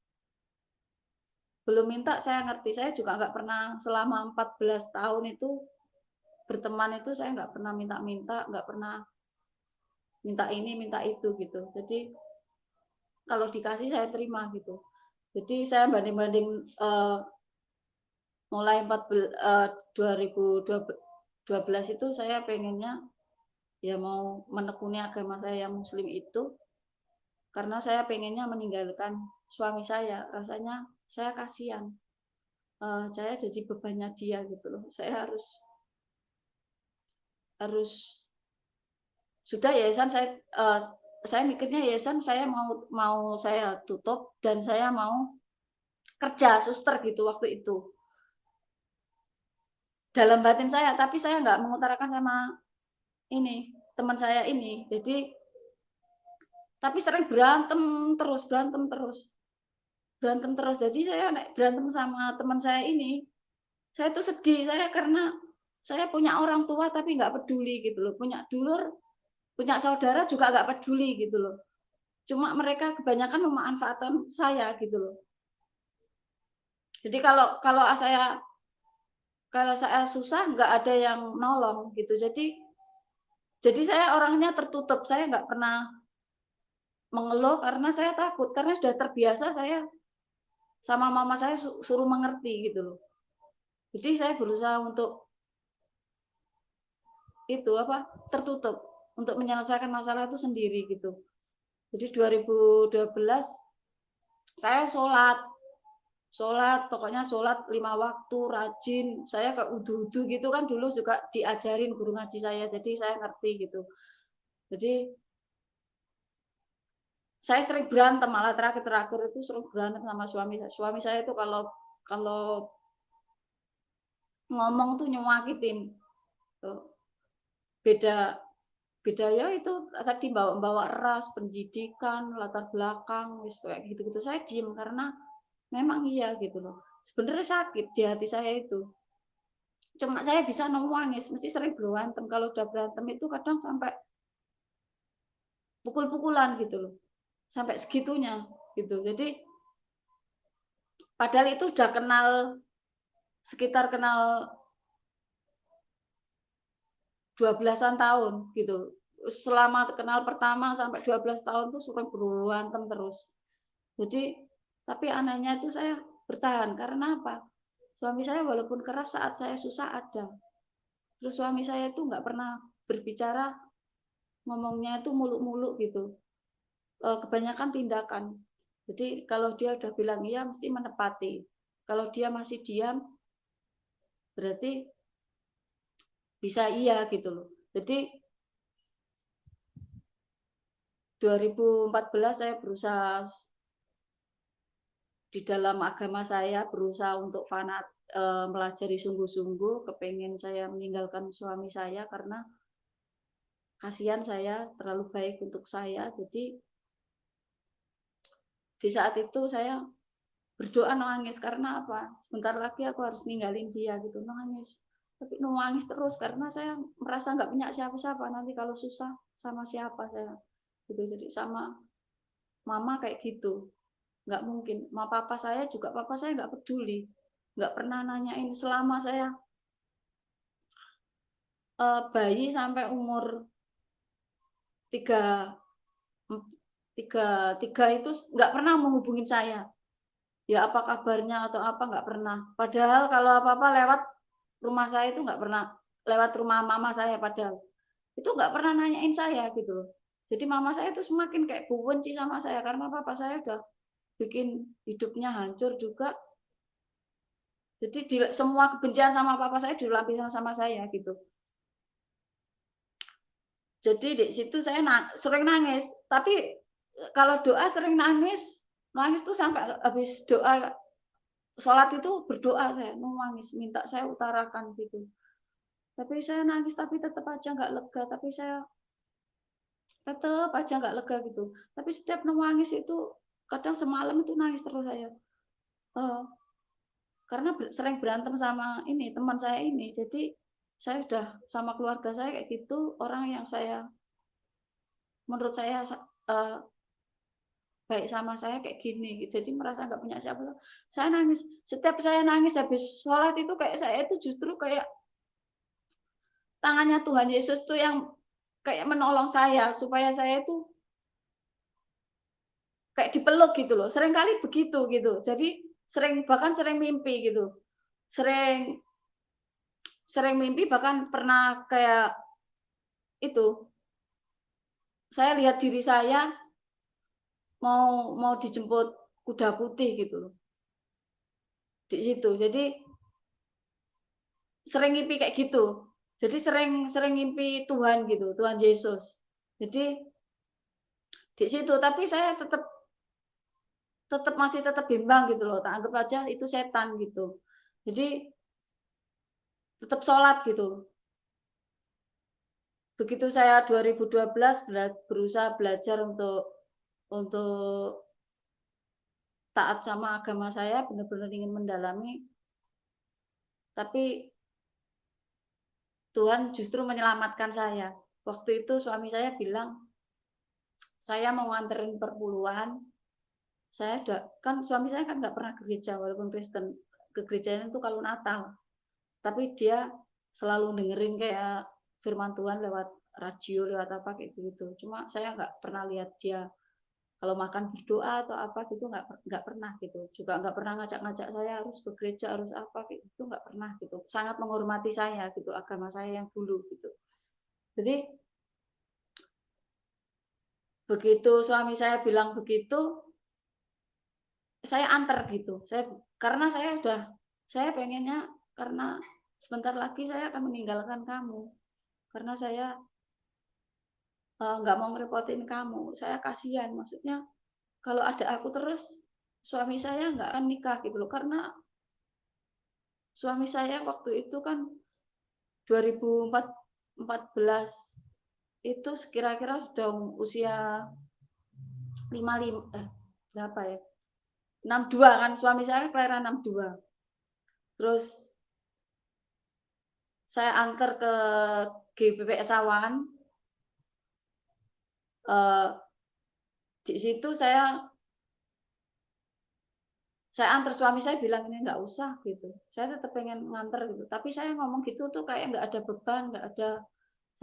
Belum minta saya ngerti. Saya juga nggak pernah selama 14 tahun itu berteman itu saya nggak pernah minta-minta, nggak pernah minta ini minta itu gitu. Jadi kalau dikasih saya terima gitu. Jadi saya banding-banding mulai 2012 itu saya pengennya ya mau menekuni agama saya yang muslim itu karena saya pengennya meninggalkan suami saya. Rasanya saya kasihan. Saya jadi bebannya dia gitu loh. Saya harus sudah yayasan saya mikirnya yayasan saya mau saya tutup dan saya mau kerja suster gitu waktu itu dalam batin saya, tapi saya nggak mengutarakan sama ini teman saya ini. Jadi tapi sering berantem terus. Jadi saya berantem sama teman saya ini, saya tuh sedih saya karena saya punya orang tua tapi nggak peduli gitu loh, punya dulur, punya saudara juga nggak peduli gitu loh. Cuma mereka kebanyakan memanfaatkan saya gitu loh. Jadi kalau saya susah nggak ada yang nolong gitu. Jadi saya orangnya tertutup. Saya nggak pernah mengeluh karena saya takut. Karena sudah terbiasa saya sama mama saya suruh mengerti gitu loh. Jadi saya berusaha untuk tertutup untuk menyelesaikan masalah itu sendiri gitu. Jadi 2012 saya sholat sholat, pokoknya sholat 5 waktu, rajin. Saya kayak udu-udu gitu kan dulu juga diajarin guru ngaji saya, jadi saya ngerti gitu. Jadi saya sering berantem, malah terakhir itu sering berantem sama suami. Suami saya itu kalau ngomong tuh nyewakitin. Beda ya itu tadi bawa ras, pendidikan, latar belakang, wis kayak gitu-gitu. Saya diem karena memang iya gitu loh. Sebenarnya sakit di hati saya itu. Cuma saya bisa nangis, mesti sering berantem. Kalau udah berantem itu kadang sampai pukul-pukulan gitu loh. Sampai segitunya gitu. Jadi padahal itu udah sekitar kenal 12-an tahun gitu. Selama kenal pertama sampai 12 tahun tuh sering berantem terus. Jadi tapi anehnya itu saya bertahan karena apa? Suami saya walaupun keras saat saya susah ada. Terus suami saya itu nggak pernah berbicara, ngomongnya itu muluk-muluk gitu. Kebanyakan tindakan. Jadi kalau dia udah bilang iya mesti menepati. Kalau dia masih diam berarti bisa iya gitu loh. Jadi 2014 saya berusaha di dalam agama saya berusaha untuk melajari sungguh-sungguh, kepengen saya meninggalkan suami saya karena kasihan saya terlalu baik untuk saya. Jadi di saat itu saya berdoa nangis karena apa? Sebentar lagi aku harus ninggalin dia gitu, nangis. Tapi nangis terus karena saya merasa nggak punya siapa-siapa, nanti kalau susah sama siapa saya gitu. Jadi sama mama kayak gitu, nggak mungkin. Ma papa saya juga, papa saya nggak peduli, nggak pernah nanyain selama saya bayi sampai umur tiga tiga itu nggak pernah menghubungin saya. Ya apa kabarnya atau apa nggak pernah. Padahal kalau apa-apa lewat rumah saya itu nggak pernah, lewat rumah mama saya padahal itu nggak pernah nanyain saya gitu loh. Jadi mama saya itu semakin kayak benci sama saya karena papa saya udah bikin hidupnya hancur juga. Jadi semua kebencian sama papa saya dilampiaskan sama saya gitu. Jadi di situ saya sering nangis, tapi kalau doa sering nangis tuh sampai habis doa sholat itu berdoa saya nangis, minta saya utarakan gitu. Tapi saya nangis tapi tetap aja nggak lega, tapi saya tetap aja nggak lega gitu. Tapi setiap nangis itu kadang semalam itu nangis terus saya. Karena sering berantem sama ini teman saya ini, jadi saya udah sama keluarga saya kayak gitu, orang yang saya menurut saya baik sama saya kayak gini, jadi merasa nggak punya siapa. Saya nangis, setiap saya nangis habis sholat itu kayak saya itu justru kayak tangannya Tuhan Yesus tuh yang kayak menolong saya supaya saya itu kayak dipeluk gitu loh. Sering kali begitu gitu. Jadi bahkan sering mimpi gitu. Sering mimpi bahkan pernah kayak itu. Saya lihat diri saya mau dijemput kuda putih gitu loh. Di situ. Jadi sering mimpi kayak gitu. Jadi sering mimpi Tuhan gitu, Tuhan Yesus. Jadi di situ tapi saya masih tetap bimbang gitu loh. Tak anggap aja itu setan gitu. Jadi tetap sholat gitu. Begitu saya 2012 berusaha belajar untuk taat sama agama saya, benar-benar ingin mendalami, tapi Tuhan justru menyelamatkan saya. Waktu itu suami saya bilang, saya mau nganterin perpuluhan, saya kan suami saya kan nggak pernah ke gereja walaupun Kristen, ke gerejanya itu kalau Natal, tapi dia selalu dengerin kayak firman Tuhan lewat radio, lewat apa kayak gitu. Cuma saya nggak pernah lihat dia kalau makan berdoa atau apa gitu, nggak pernah gitu. Juga nggak pernah ngajak-ngajak saya harus ke gereja, harus apa gitu, nggak pernah gitu. Sangat menghormati saya gitu, agama saya yang dulu gitu. Jadi begitu suami saya bilang begitu, saya antar gitu. Karena saya pengennya, karena sebentar lagi saya akan meninggalkan kamu. Karena saya nggak mau ngerepotin kamu. Saya kasihan, maksudnya kalau ada aku terus, suami saya nggak akan nikah gitu loh. Karena suami saya waktu itu kan 2014 itu kira-kira sudah usia 55, berapa ya? 62 kan, suami saya kelahiran 62. Terus saya antar ke GBPS Sawan. Di situ saya antar, suami saya bilang ini nggak usah gitu. Saya tetap pengen nganter gitu. Tapi saya ngomong gitu tuh kayak nggak ada beban, nggak ada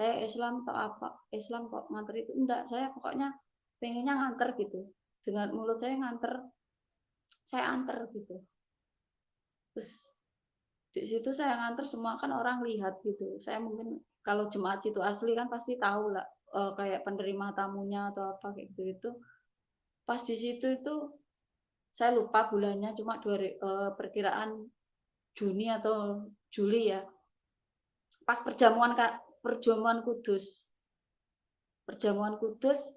saya Islam atau apa, Islam kok nganter itu enggak. Saya pokoknya pengennya nganter gitu. Dengan mulut saya nganter, saya anter gitu. Terus di situ saya nganter, semua kan orang lihat gitu. Saya mungkin kalau jemaat situ asli kan pasti tahu lah, kayak penerima tamunya atau apa kayak gitu itu. Pas di situ itu saya lupa bulannya, cuma perkiraan Juni atau Juli ya. Pas perjamuan Kudus. Perjamuan Kudus,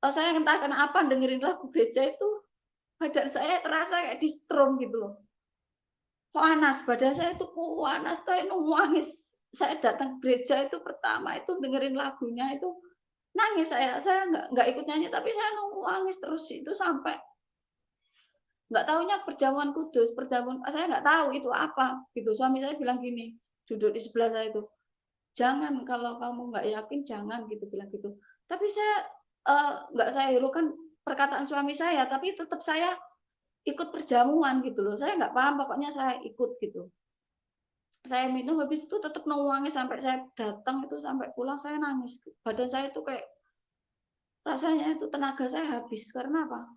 saya entah kenapa dengerin lagu gereja itu badan saya terasa kayak di strom gitu loh. Panas, badan saya itu panas, saya nangis. Saya datang ke gereja itu pertama itu dengerin lagunya itu nangis saya nggak ikut nyanyi, tapi saya nangis terus itu sampai nggak tahunya perjamuan Kudus, saya nggak tahu itu apa gitu. Suami saya bilang gini, duduk di sebelah saya itu, jangan, kalau kamu nggak yakin jangan gitu, bilang gitu. Tapi saya nggak saya hiraukan perkataan suami saya, tapi tetap saya ikut perjamuan gitu loh. Saya nggak paham, pokoknya saya ikut gitu. Saya minum, habis itu tetap nangis sampai saya datang itu, sampai pulang saya nangis. Badan saya itu kayak rasanya itu tenaga saya habis. Karena apa?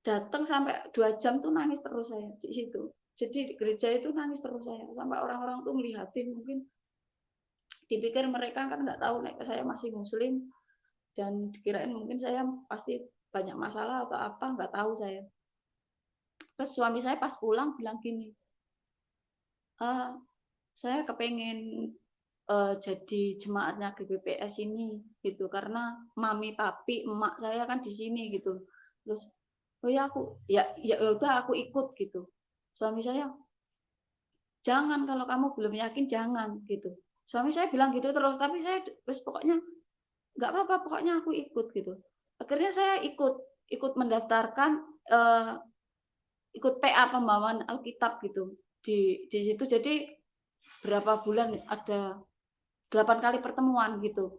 Datang sampai 2 jam tuh nangis terus saya di situ. Jadi di gereja itu nangis terus saya, sampai orang-orang tuh ngeliatin, mungkin dipikir mereka kan nggak tahu nek saya masih muslim, dan dikirain mungkin saya pasti banyak masalah atau apa, nggak tahu saya. Terus suami saya pas pulang bilang gini, saya kepengen jadi jemaatnya GBPS ini gitu, karena mami papi emak saya kan di sini gitu. Terus oh ya aku ya udah aku ikut gitu. Suami saya, jangan, kalau kamu belum yakin jangan gitu. Suami saya bilang gitu terus, tapi saya pokoknya nggak apa-apa, pokoknya aku ikut gitu. Akhirnya saya ikut mendaftarkan, ikut PA pembawaan Alkitab gitu di situ. Jadi berapa bulan ada 8 kali pertemuan gitu.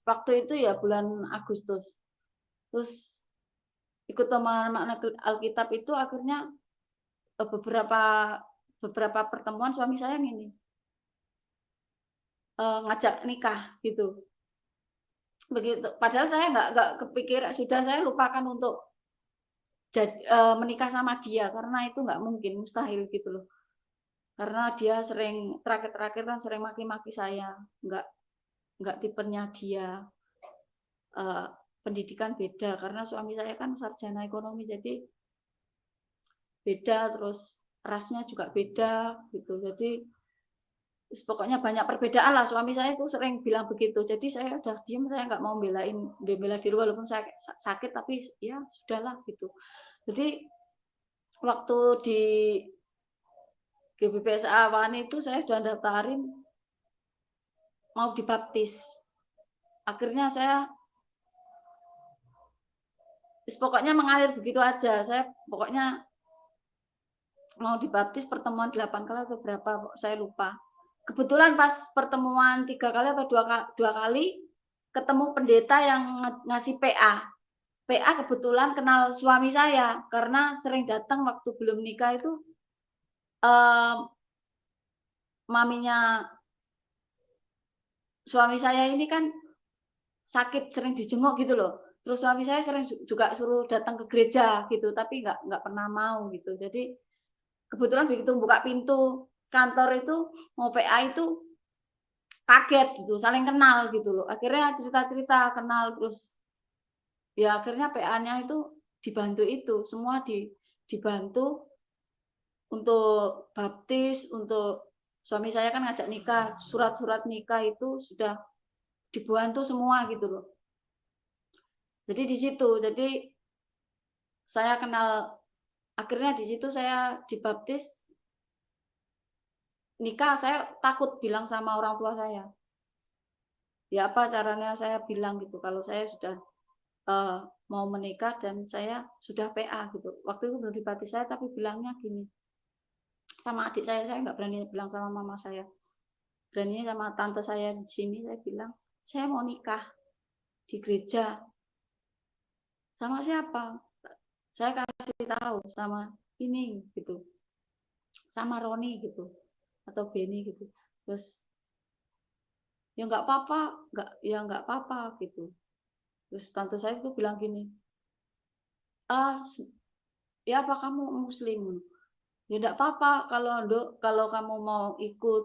Waktu itu ya bulan Agustus. Terus ikut pemahaman Alkitab itu akhirnya beberapa pertemuan suami saya ini ngajak nikah gitu. Begitu. Padahal saya nggak kepikir, sudah saya lupakan untuk menikah sama dia, karena itu nggak mungkin, mustahil gitu loh. Karena dia sering terakhir kan sering maki-maki saya, nggak tipenya dia. Pendidikan beda, karena suami saya kan sarjana ekonomi, jadi beda, terus rasnya juga beda gitu. Jadi pokoknya banyak perbedaan lah. Suami saya itu sering bilang begitu. Jadi saya udah diem, saya nggak mau bela diri, walaupun saya sakit, tapi ya sudahlah gitu. Jadi waktu di GBPS Awan itu saya udah daftarin mau dibaptis. Akhirnya saya pokoknya mengalir begitu aja. Saya pokoknya mau dibaptis pertemuan 8 kali atau berapa, saya lupa. Kebetulan pas pertemuan 3 kali atau 2 kali ketemu pendeta yang ngasih PA. PA kebetulan kenal suami saya karena sering datang waktu belum nikah itu, maminya suami saya ini kan sakit, sering dijenguk gitu loh. Terus suami saya sering juga suruh datang ke gereja gitu, tapi nggak pernah mau gitu. Jadi kebetulan begitu buka pintu kantor itu mau PA itu kaget gitu, saling kenal gitu loh. Akhirnya cerita-cerita kenal, terus ya akhirnya PA-nya itu dibantu itu, semua dibantu untuk baptis, untuk suami saya kan ngajak nikah, surat-surat nikah itu sudah dibantu semua gitu loh. Jadi di situ, jadi saya kenal, akhirnya di situ saya dibaptis, nikah, saya takut bilang sama orang tua saya. Ya apa caranya saya bilang gitu kalau saya sudah mau menikah dan saya sudah PA gitu. Waktu itu belum dibaptis saya tapi bilangnya gini sama adik saya nggak berani bilang sama mama saya. Beraninya sama tante saya di sini saya bilang saya mau nikah di gereja. Sama siapa? Saya kasih tahu sama ini gitu. Sama Roni gitu atau Benny gitu. Terus ya nggak apa-apa, nggak apa-apa gitu. Terus tante saya itu bilang gini, ya apa kamu muslim? Ya nggak apa-apa kalau kamu mau ikut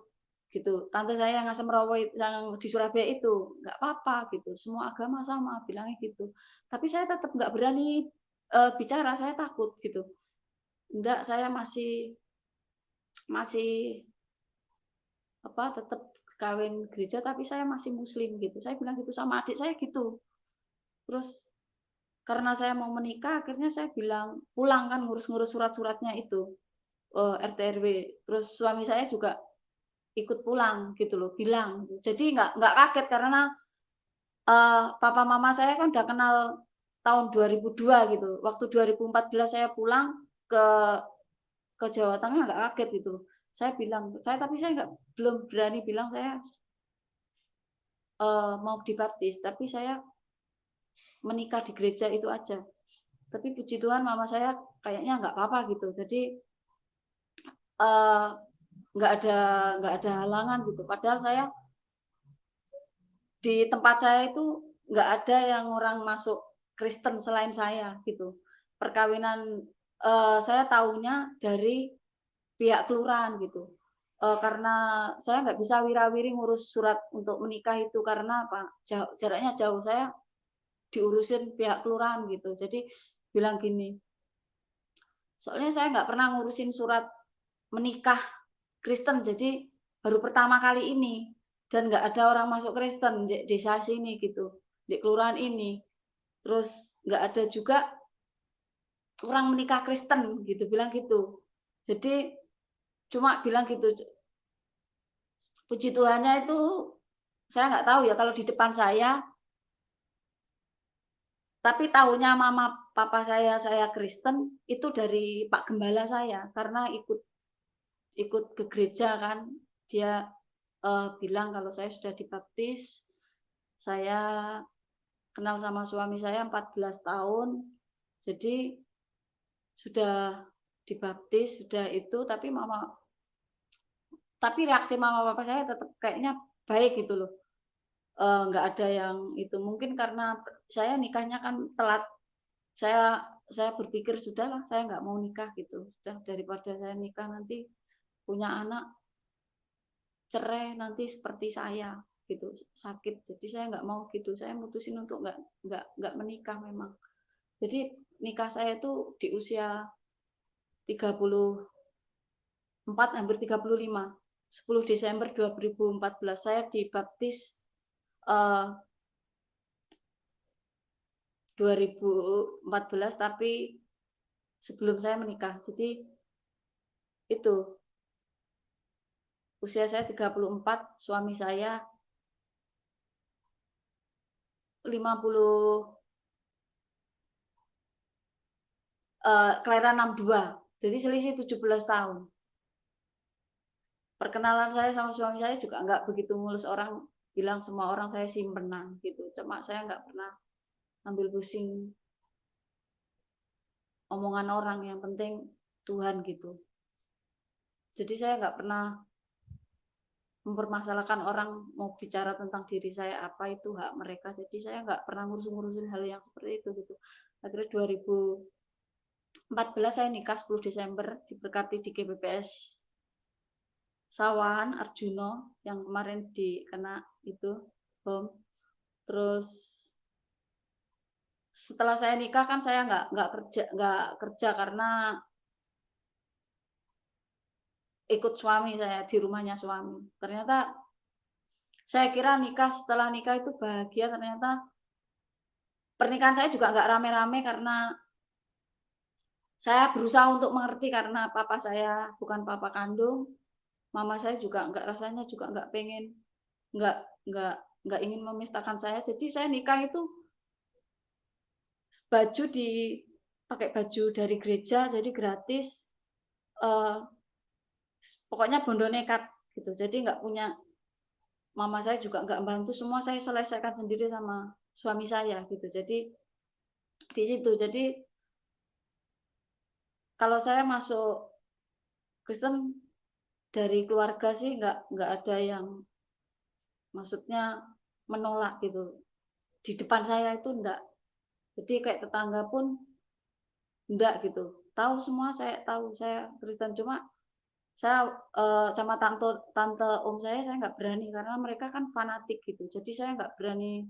gitu. Tante saya yang Asam Rawa yang di Surabaya itu nggak apa-apa gitu. Semua agama sama bilangnya gitu. Tapi saya tetap nggak berani bicara, saya takut gitu. Enggak, saya masih tetap kawin gereja tapi saya masih muslim gitu. Saya bilang gitu sama adik saya gitu. Terus karena saya mau menikah akhirnya saya bilang pulang kan ngurus-ngurus surat-suratnya itu RT RW. Terus suami saya juga ikut pulang gitu loh, bilang. Jadi nggak kaget karena papa mama saya kan udah kenal tahun 2002 gitu. Waktu 2014 saya pulang ke Jawa Tengah nggak kaget gitu. Saya bilang, tapi saya belum berani bilang saya mau dibaptis, tapi saya menikah di gereja itu aja. Tapi puji Tuhan mama saya kayaknya nggak apa-apa gitu. Jadi nggak ada halangan gitu. Padahal saya di tempat saya itu nggak ada yang orang masuk Kristen selain saya gitu. Perkawinan saya tahunya dari pihak kelurahan gitu. Karena saya nggak bisa wirawiri ngurus surat untuk menikah itu karena apa? Jaraknya jauh, saya diurusin pihak kelurahan gitu. Jadi bilang gini, soalnya saya nggak pernah ngurusin surat menikah Kristen, jadi baru pertama kali ini dan nggak ada orang masuk Kristen di desa sini gitu, di kelurahan ini. Terus nggak ada juga orang menikah Kristen gitu, bilang gitu. Jadi cuma bilang gitu. Puji Tuhannya itu saya nggak tahu ya kalau di depan saya, tapi tahunya mama papa saya Kristen itu dari Pak Gembala saya karena ikut ke gereja kan, dia bilang kalau saya sudah dibaptis, saya kenal sama suami saya 14 tahun, jadi sudah dibaptis, sudah itu, tapi reaksi mama papa saya tetap kayaknya baik gitu loh. Nggak ada yang itu, mungkin karena saya nikahnya kan telat, saya berpikir sudahlah saya nggak mau nikah gitu, sudah daripada saya nikah nanti punya anak cerai nanti seperti saya gitu, sakit. Jadi saya nggak mau gitu, saya mutusin untuk nggak menikah memang. Jadi nikah saya itu di usia 34 hampir 35, 10 Desember 2014 saya dibaptis 2014 tapi sebelum saya menikah. Jadi itu usia saya 34, suami saya 50, kelahiran 62. Jadi selisih 17 tahun. Perkenalan saya sama suami saya juga nggak begitu mulus, orang bilang semua orang saya simpenan gitu. Cuma saya nggak pernah ambil pusing omongan orang, yang penting Tuhan gitu. Jadi saya nggak pernah mempermasalahkan orang mau bicara tentang diri saya, apa itu hak mereka. Jadi saya nggak pernah ngurusin hal yang seperti itu gitu. Akhirnya 2014 saya nikah 10 Desember diberkati di GBPS Sawahan Arjuno yang kemarin dikena itu bom. Terus setelah saya nikah kan saya nggak kerja karena ikut suami saya di rumahnya suami. Ternyata saya kira setelah nikah itu bahagia, ternyata pernikahan saya juga nggak rame-rame karena saya berusaha untuk mengerti karena papa saya bukan papa kandung, mama saya juga rasanya juga nggak pengen, nggak nggak nggak ingin memisahkan saya. Jadi saya nikah itu baju pakai baju dari gereja, jadi gratis. Pokoknya bondo nekat gitu. Jadi nggak punya, mama saya juga nggak bantu, semua saya selesaikan sendiri sama suami saya gitu. Jadi di situ. Jadi kalau saya masuk Kristen dari keluarga sih nggak ada yang maksudnya menolak gitu. Di depan saya itu enggak. Jadi kayak tetangga pun enggak gitu. Tahu semua, saya tahu saya Kristen, cuma saya sama tante om saya nggak berani karena mereka kan fanatik gitu. Jadi saya nggak berani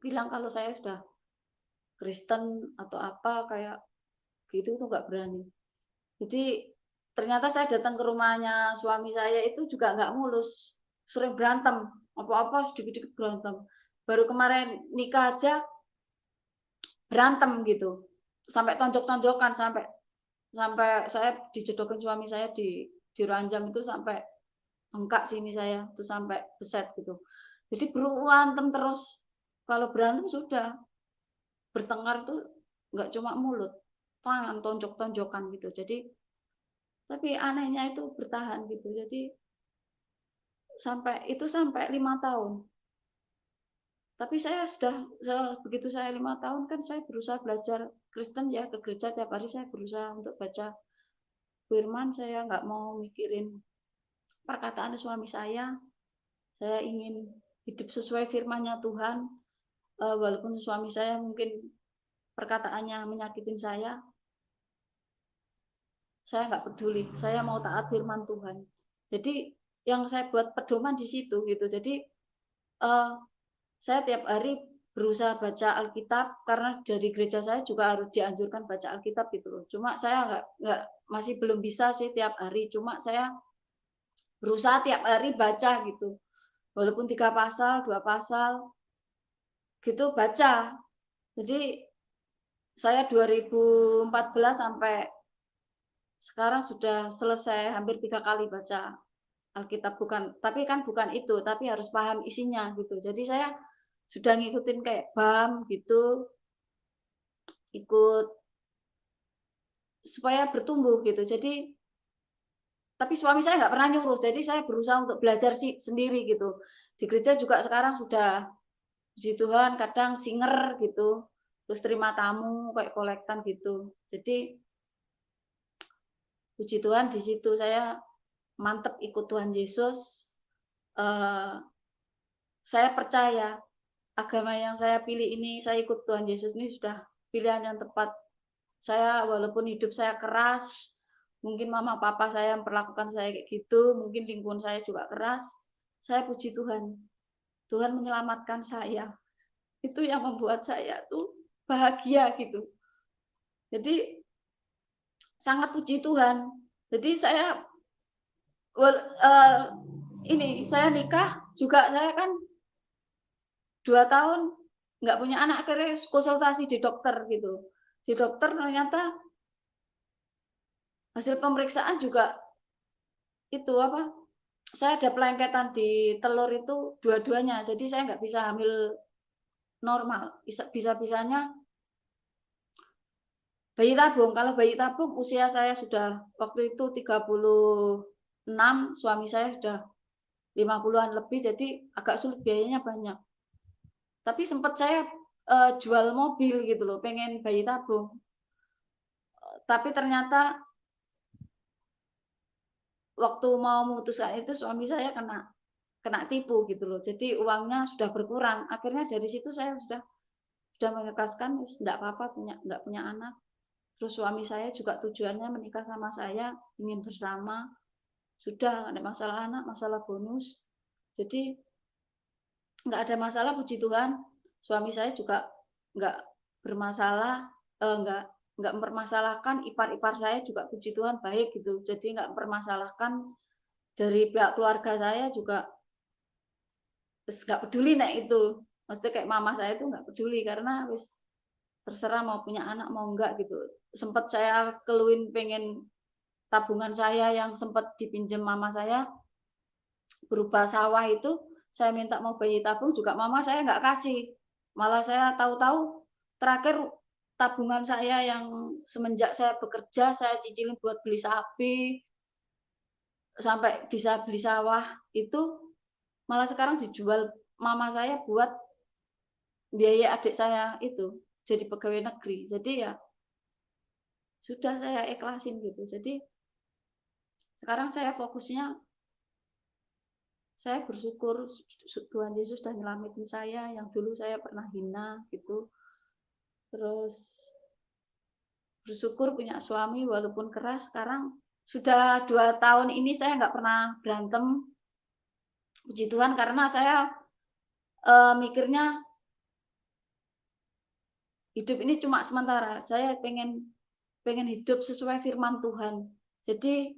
bilang kalau saya sudah Kristen atau apa kayak gitu, itu nggak berani. Jadi ternyata saya datang ke rumahnya suami saya itu juga nggak mulus, sering berantem, apa-apa sedikit-sedikit berantem. Baru kemarin nikah aja berantem gitu, sampai tonjok-tonjokan, sampai sampai saya dijodohin suami saya di ranjang itu sampai bengkak sini saya, itu sampai beset gitu. Jadi berantem terus. Kalau berantem sudah bertengkar tuh nggak cuma mulut, tangan tonjok-tonjokan gitu. Jadi tapi anehnya itu bertahan gitu. Jadi sampai 5 tahun. Tapi saya sudah begitu saya 5 tahun kan saya berusaha belajar Kristen ya, ke gereja tiap hari saya berusaha untuk baca firman, saya nggak mau mikirin perkataan suami saya ingin hidup sesuai firman-Nya Tuhan, walaupun suami saya mungkin perkataannya menyakitin saya nggak peduli, saya mau taat firman Tuhan. Jadi yang saya buat pedoman di situ gitu. Jadi saya tiap hari berusaha baca Alkitab karena dari gereja saya juga harus dianjurkan baca Alkitab gitu loh. Cuma saya nggak masih belum bisa sih tiap hari. Cuma saya berusaha tiap hari baca gitu. Walaupun 3 pasal, 2 pasal gitu baca. Jadi saya 2014 sampai sekarang sudah selesai hampir 3 kali baca Alkitab, tapi kan bukan itu, tapi harus paham isinya gitu. Jadi saya sudah ngikutin kayak BAM gitu, ikut supaya bertumbuh gitu. Jadi tapi suami saya nggak pernah nyuruh, jadi saya berusaha untuk belajar sih sendiri gitu. Di gereja juga sekarang sudah, puji Tuhan, kadang singer gitu, terus terima tamu kayak kolektan gitu. Jadi puji Tuhan di situ saya mantep ikut Tuhan Yesus. Saya percaya agama yang saya pilih ini, saya ikut Tuhan Yesus ini sudah pilihan yang tepat. Saya walaupun hidup saya keras, mungkin mama papa saya memperlakukan saya kayak gitu, mungkin lingkungan saya juga keras, saya puji Tuhan. Tuhan menyelamatkan saya. Itu yang membuat saya tuh bahagia gitu. Jadi sangat puji Tuhan. Jadi saya saya nikah juga, saya kan 2 tahun nggak punya anak, akhirnya konsultasi di dokter gitu. Di dokter ternyata hasil pemeriksaan juga itu apa? Saya ada pelengketan di telur itu dua-duanya. Jadi saya nggak bisa hamil normal. Bisa-bisanya bayi tabung. Kalau bayi tabung usia saya sudah waktu itu 36, suami saya sudah 50-an lebih, jadi agak sulit, biayanya banyak. Tapi sempat saya jual mobil gitu loh, pengen bayi tabung. Tapi ternyata waktu mau memutuskan itu suami saya kena tipu gitu loh. Jadi uangnya sudah berkurang. Akhirnya dari situ saya sudah mengikhlaskan, tidak apa-apa nggak punya anak. Terus suami saya juga tujuannya menikah sama saya, ingin bersama. Sudah nggak ada masalah anak, masalah bonus. Jadi nggak ada masalah, puji Tuhan. Suami saya juga nggak bermasalah, nggak mempermasalahkan ipar-ipar saya juga puji Tuhan baik gitu. Jadi nggak mempermasalahkan dari pihak keluarga saya juga terus nggak peduli itu. Maksudnya kayak mama saya itu nggak peduli karena wis terserah mau punya anak mau enggak gitu. Sempat saya keluhin pengen tabungan saya yang sempat dipinjam mama saya berupa sawah itu, saya minta mau bayi tabung juga mama saya nggak kasih. Malah saya tahu-tahu terakhir tabungan saya yang semenjak saya bekerja saya cicilin buat beli sapi sampai bisa beli sawah itu malah sekarang dijual mama saya buat biaya adik saya itu jadi pegawai negeri. Jadi ya sudah saya ikhlasin gitu. Jadi sekarang saya fokusnya saya bersyukur Tuhan Yesus sudah nyelamatin saya yang dulu saya pernah hina gitu. Terus bersyukur punya suami walaupun keras. Sekarang sudah 2 tahun ini saya nggak pernah berantem. Puji Tuhan karena saya mikirnya hidup ini cuma sementara. Saya pengen hidup sesuai firman Tuhan. Jadi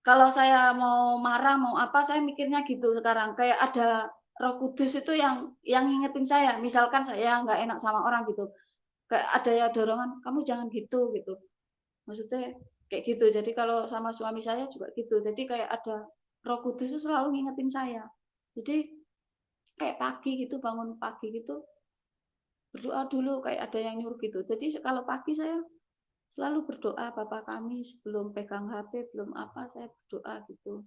kalau saya mau marah mau apa saya mikirnya gitu sekarang kayak ada Roh Kudus itu yang ngingetin saya. Misalkan saya nggak enak sama orang gitu, kayak ada ya dorongan kamu jangan gitu gitu. Maksudnya kayak gitu. Jadi kalau sama suami saya juga gitu. Jadi kayak ada Roh Kudus itu selalu ngingetin saya. Jadi kayak pagi gitu bangun pagi gitu berdoa dulu kayak ada yang nyuruh gitu. Jadi kalau pagi saya selalu berdoa Bapa kami sebelum pegang HP belum apa saya berdoa gitu.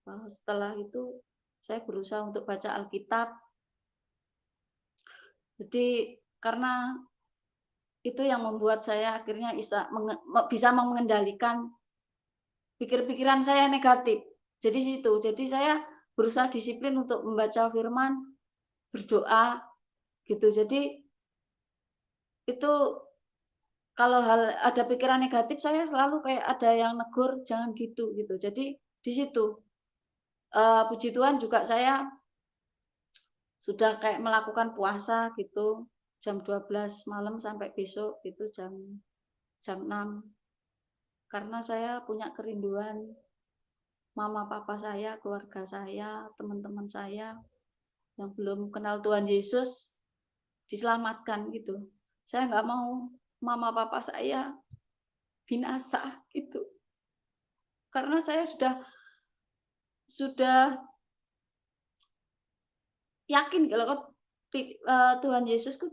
Setelah itu saya berusaha untuk baca Alkitab. Jadi karena itu yang membuat saya akhirnya bisa mengendalikan pikir-pikiran saya negatif. Jadi situ. Jadi saya berusaha disiplin untuk membaca firman, berdoa gitu. Jadi itu kalau ada pikiran negatif saya selalu kayak ada yang negur jangan gitu gitu. Jadi di situ puji Tuhan juga saya sudah kayak melakukan puasa gitu jam 12 malam sampai besok itu jam 6 karena saya punya kerinduan mama papa saya, keluarga saya, teman-teman saya yang belum kenal Tuhan Yesus diselamatkan gitu. Saya nggak mau mama papa saya binasa gitu. Karena saya sudah yakin kalau Tuhan Yesus itu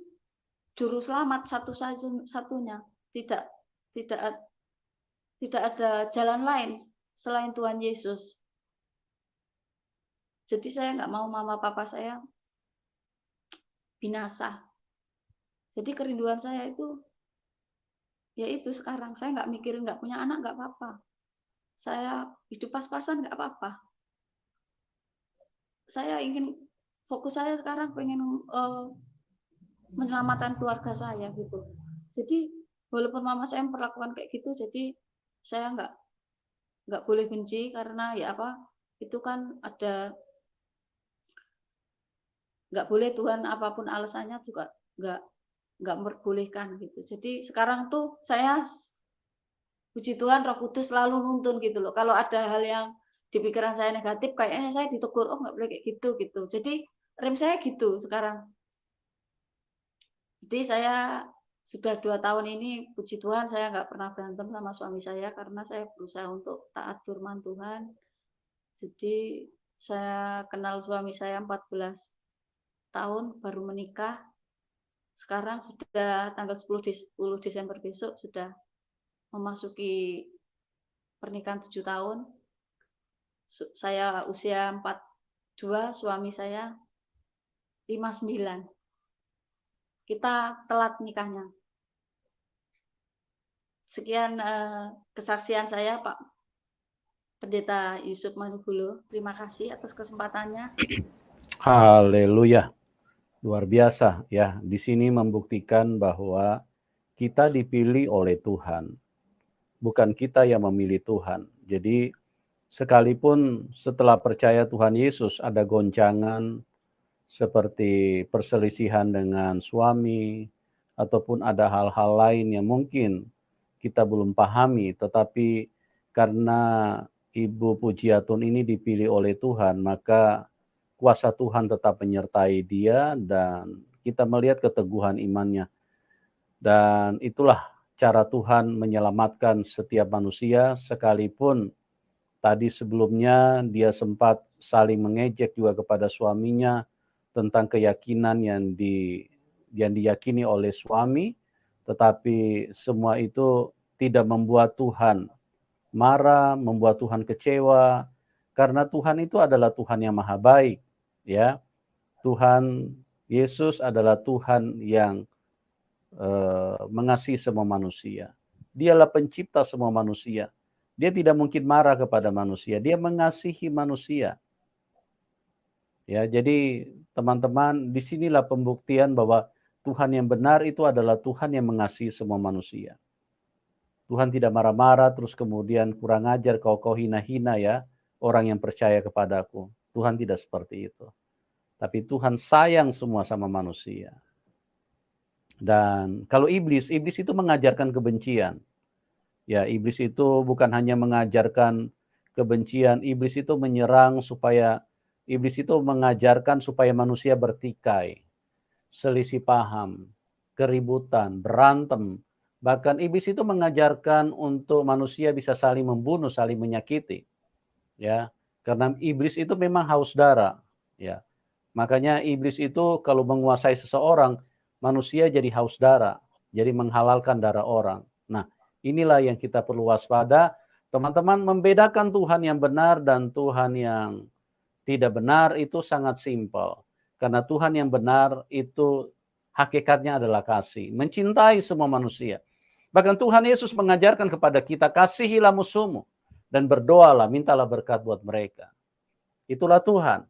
juru selamat satu-satunya. Tidak ada jalan lain selain Tuhan Yesus. Jadi saya nggak mau mama papa saya binasa. Jadi kerinduan saya itu ya itu sekarang saya nggak mikirin nggak punya anak nggak apa-apa. Saya hidup pas-pasan nggak apa-apa. Saya ingin fokus saya sekarang pengen menyelamatkan keluarga saya gitu. Jadi walaupun mama saya memperlakukan kayak gitu, jadi saya nggak boleh benci karena ya apa itu kan ada nggak boleh Tuhan apapun alasannya juga nggak memperbolehkan gitu. Jadi sekarang tuh saya puji Tuhan Roh Kudus selalu nuntun gitu loh. Kalau ada hal yang di pikiran saya negatif, kayaknya saya ditegur, oh nggak boleh kayak gitu gitu. Jadi rem saya gitu sekarang. Jadi saya sudah 2 tahun ini, puji Tuhan saya nggak pernah berantem sama suami saya karena saya berusaha untuk taat firman Tuhan. Jadi saya kenal suami saya 14 tahun baru menikah. Sekarang sudah tanggal 10 Desember besok sudah memasuki pernikahan 7 tahun. Saya usia 42, suami saya 59. Kita telat nikahnya. Sekian kesaksian saya, Pak Pendeta Yusuf Manugulo. Terima kasih atas kesempatannya. Haleluya. Luar biasa ya. Di sini membuktikan bahwa kita dipilih oleh Tuhan. Bukan kita yang memilih Tuhan. Jadi sekalipun setelah percaya Tuhan Yesus ada goncangan, seperti perselisihan dengan suami, ataupun ada hal-hal lain yang mungkin kita belum pahami, tetapi karena Ibu Pujiatun ini dipilih oleh Tuhan, maka kuasa Tuhan tetap menyertai dia dan kita melihat keteguhan imannya. Dan itulah cara Tuhan menyelamatkan setiap manusia, sekalipun tadi sebelumnya dia sempat saling mengejek juga kepada suaminya tentang keyakinan yang diyakini oleh suami, tetapi semua itu tidak membuat Tuhan marah, membuat Tuhan kecewa, karena Tuhan itu adalah Tuhan yang maha baik, ya. Tuhan Yesus adalah Tuhan yang mengasihi semua manusia. Dialah pencipta semua manusia. Dia tidak mungkin marah kepada manusia, dia mengasihi manusia. Ya, jadi teman-teman, disinilah pembuktian bahwa Tuhan yang benar itu adalah Tuhan yang mengasihi semua manusia. Tuhan tidak marah-marah terus kemudian kurang ajar kau hina-hina ya orang yang percaya kepadaku. Tuhan tidak seperti itu. Tapi Tuhan sayang semua sama manusia. Dan kalau iblis itu mengajarkan kebencian. Ya, iblis itu bukan hanya mengajarkan kebencian, iblis itu mengajarkan supaya manusia bertikai, selisih paham, keributan, berantem. Bahkan iblis itu mengajarkan untuk manusia bisa saling membunuh, saling menyakiti. Ya, karena iblis itu memang haus darah, ya. Makanya iblis itu kalau menguasai seseorang, manusia jadi haus darah, jadi menghalalkan darah orang. Nah, inilah yang kita perlu waspada. Teman-teman, membedakan Tuhan yang benar dan Tuhan yang tidak benar itu sangat simpel. Karena Tuhan yang benar itu hakikatnya adalah kasih, mencintai semua manusia. Bahkan Tuhan Yesus mengajarkan kepada kita, kasihilah musuhmu dan berdoalah, mintalah berkat buat mereka. Itulah Tuhan.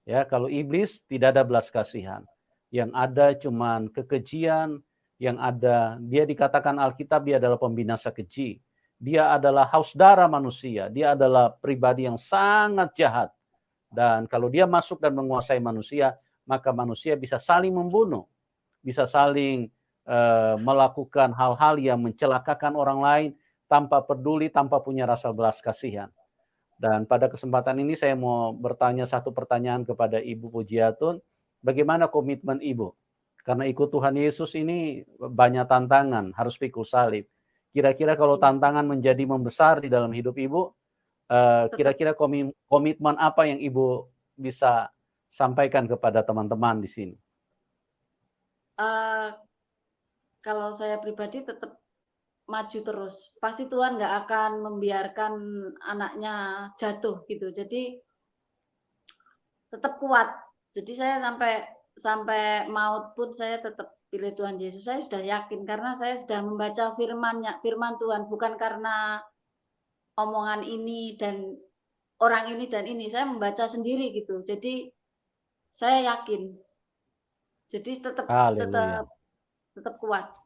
Ya, kalau iblis tidak ada belas kasihan. Yang ada cuman kekejian, yang ada dia dikatakan Alkitab dia adalah pembinasa keji. Dia adalah haus darah manusia, dia adalah pribadi yang sangat jahat. Dan kalau dia masuk dan menguasai manusia, maka manusia bisa saling membunuh, bisa saling melakukan hal-hal yang mencelakakan orang lain tanpa peduli, tanpa punya rasa belas kasihan. Dan pada kesempatan ini saya mau bertanya satu pertanyaan kepada Ibu Pujiatun, bagaimana komitmen Ibu? Karena ikut Tuhan Yesus ini banyak tantangan, harus pikul salib. Kira-kira kalau tantangan menjadi membesar di dalam hidup Ibu, kira-kira komitmen apa yang Ibu bisa sampaikan kepada teman-teman di sini? Kalau saya pribadi tetap maju terus. Pasti Tuhan nggak akan membiarkan anaknya jatuh gitu. Jadi tetap kuat. Jadi saya sampai maut pun saya tetap pilih Tuhan Yesus. Saya sudah yakin karena saya sudah membaca firman Tuhan, bukan karena omongan ini dan orang ini dan ini. Saya membaca sendiri gitu. Jadi saya yakin. Jadi tetap kuat.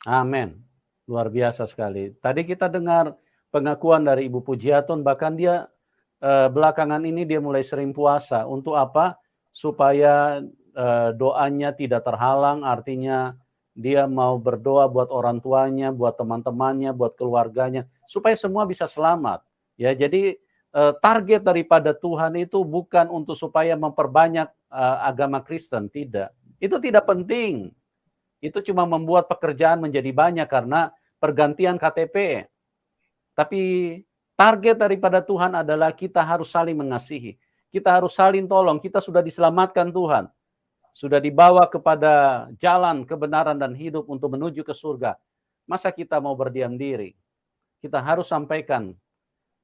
Amin. Luar biasa sekali. Tadi kita dengar pengakuan dari Ibu Pujiatun, bahkan dia belakangan ini dia mulai sering puasa. Untuk apa? Supaya doanya tidak terhalang, artinya dia mau berdoa buat orang tuanya, buat teman-temannya, buat keluarganya, supaya semua bisa selamat. Ya, jadi target daripada Tuhan itu bukan untuk supaya memperbanyak agama Kristen, tidak. Itu tidak penting. Itu cuma membuat pekerjaan menjadi banyak karena pergantian KTP. Tapi target daripada Tuhan adalah kita harus saling mengasihi. Kita harus saling tolong. Kita sudah diselamatkan Tuhan. Sudah dibawa kepada jalan kebenaran dan hidup untuk menuju ke surga. Masa kita mau berdiam diri? Kita harus sampaikan.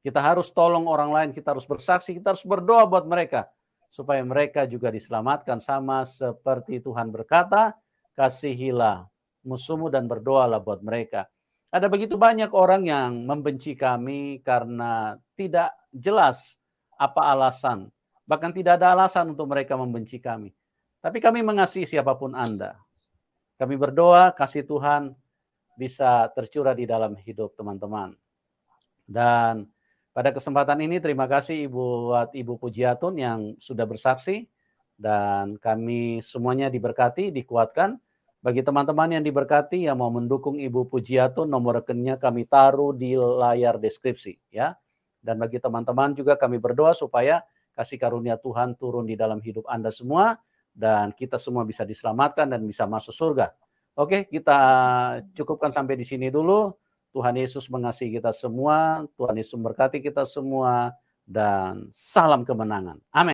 Kita harus tolong orang lain. Kita harus bersaksi. Kita harus berdoa buat mereka. Supaya mereka juga diselamatkan sama seperti Tuhan berkata, kasihilah musuhmu dan berdoalah buat mereka. Ada begitu banyak orang yang membenci kami karena tidak jelas apa alasan. Bahkan tidak ada alasan untuk mereka membenci kami. Tapi kami mengasihi siapapun Anda. Kami berdoa kasih Tuhan bisa tercurah di dalam hidup teman-teman. Dan pada kesempatan ini terima kasih buat Ibu Pujiatun yang sudah bersaksi. dan kami semuanya diberkati, dikuatkan. Bagi teman-teman yang diberkati yang mau mendukung Ibu Pujiatun, nomor rekeningnya kami taruh di layar deskripsi ya. Dan bagi teman-teman juga kami berdoa supaya kasih karunia Tuhan turun di dalam hidup Anda semua dan kita semua bisa diselamatkan dan bisa masuk surga. Oke, kita cukupkan sampai di sini dulu. Tuhan Yesus mengasihi kita semua, Tuhan Yesus memberkati kita semua, dan salam kemenangan. Amin.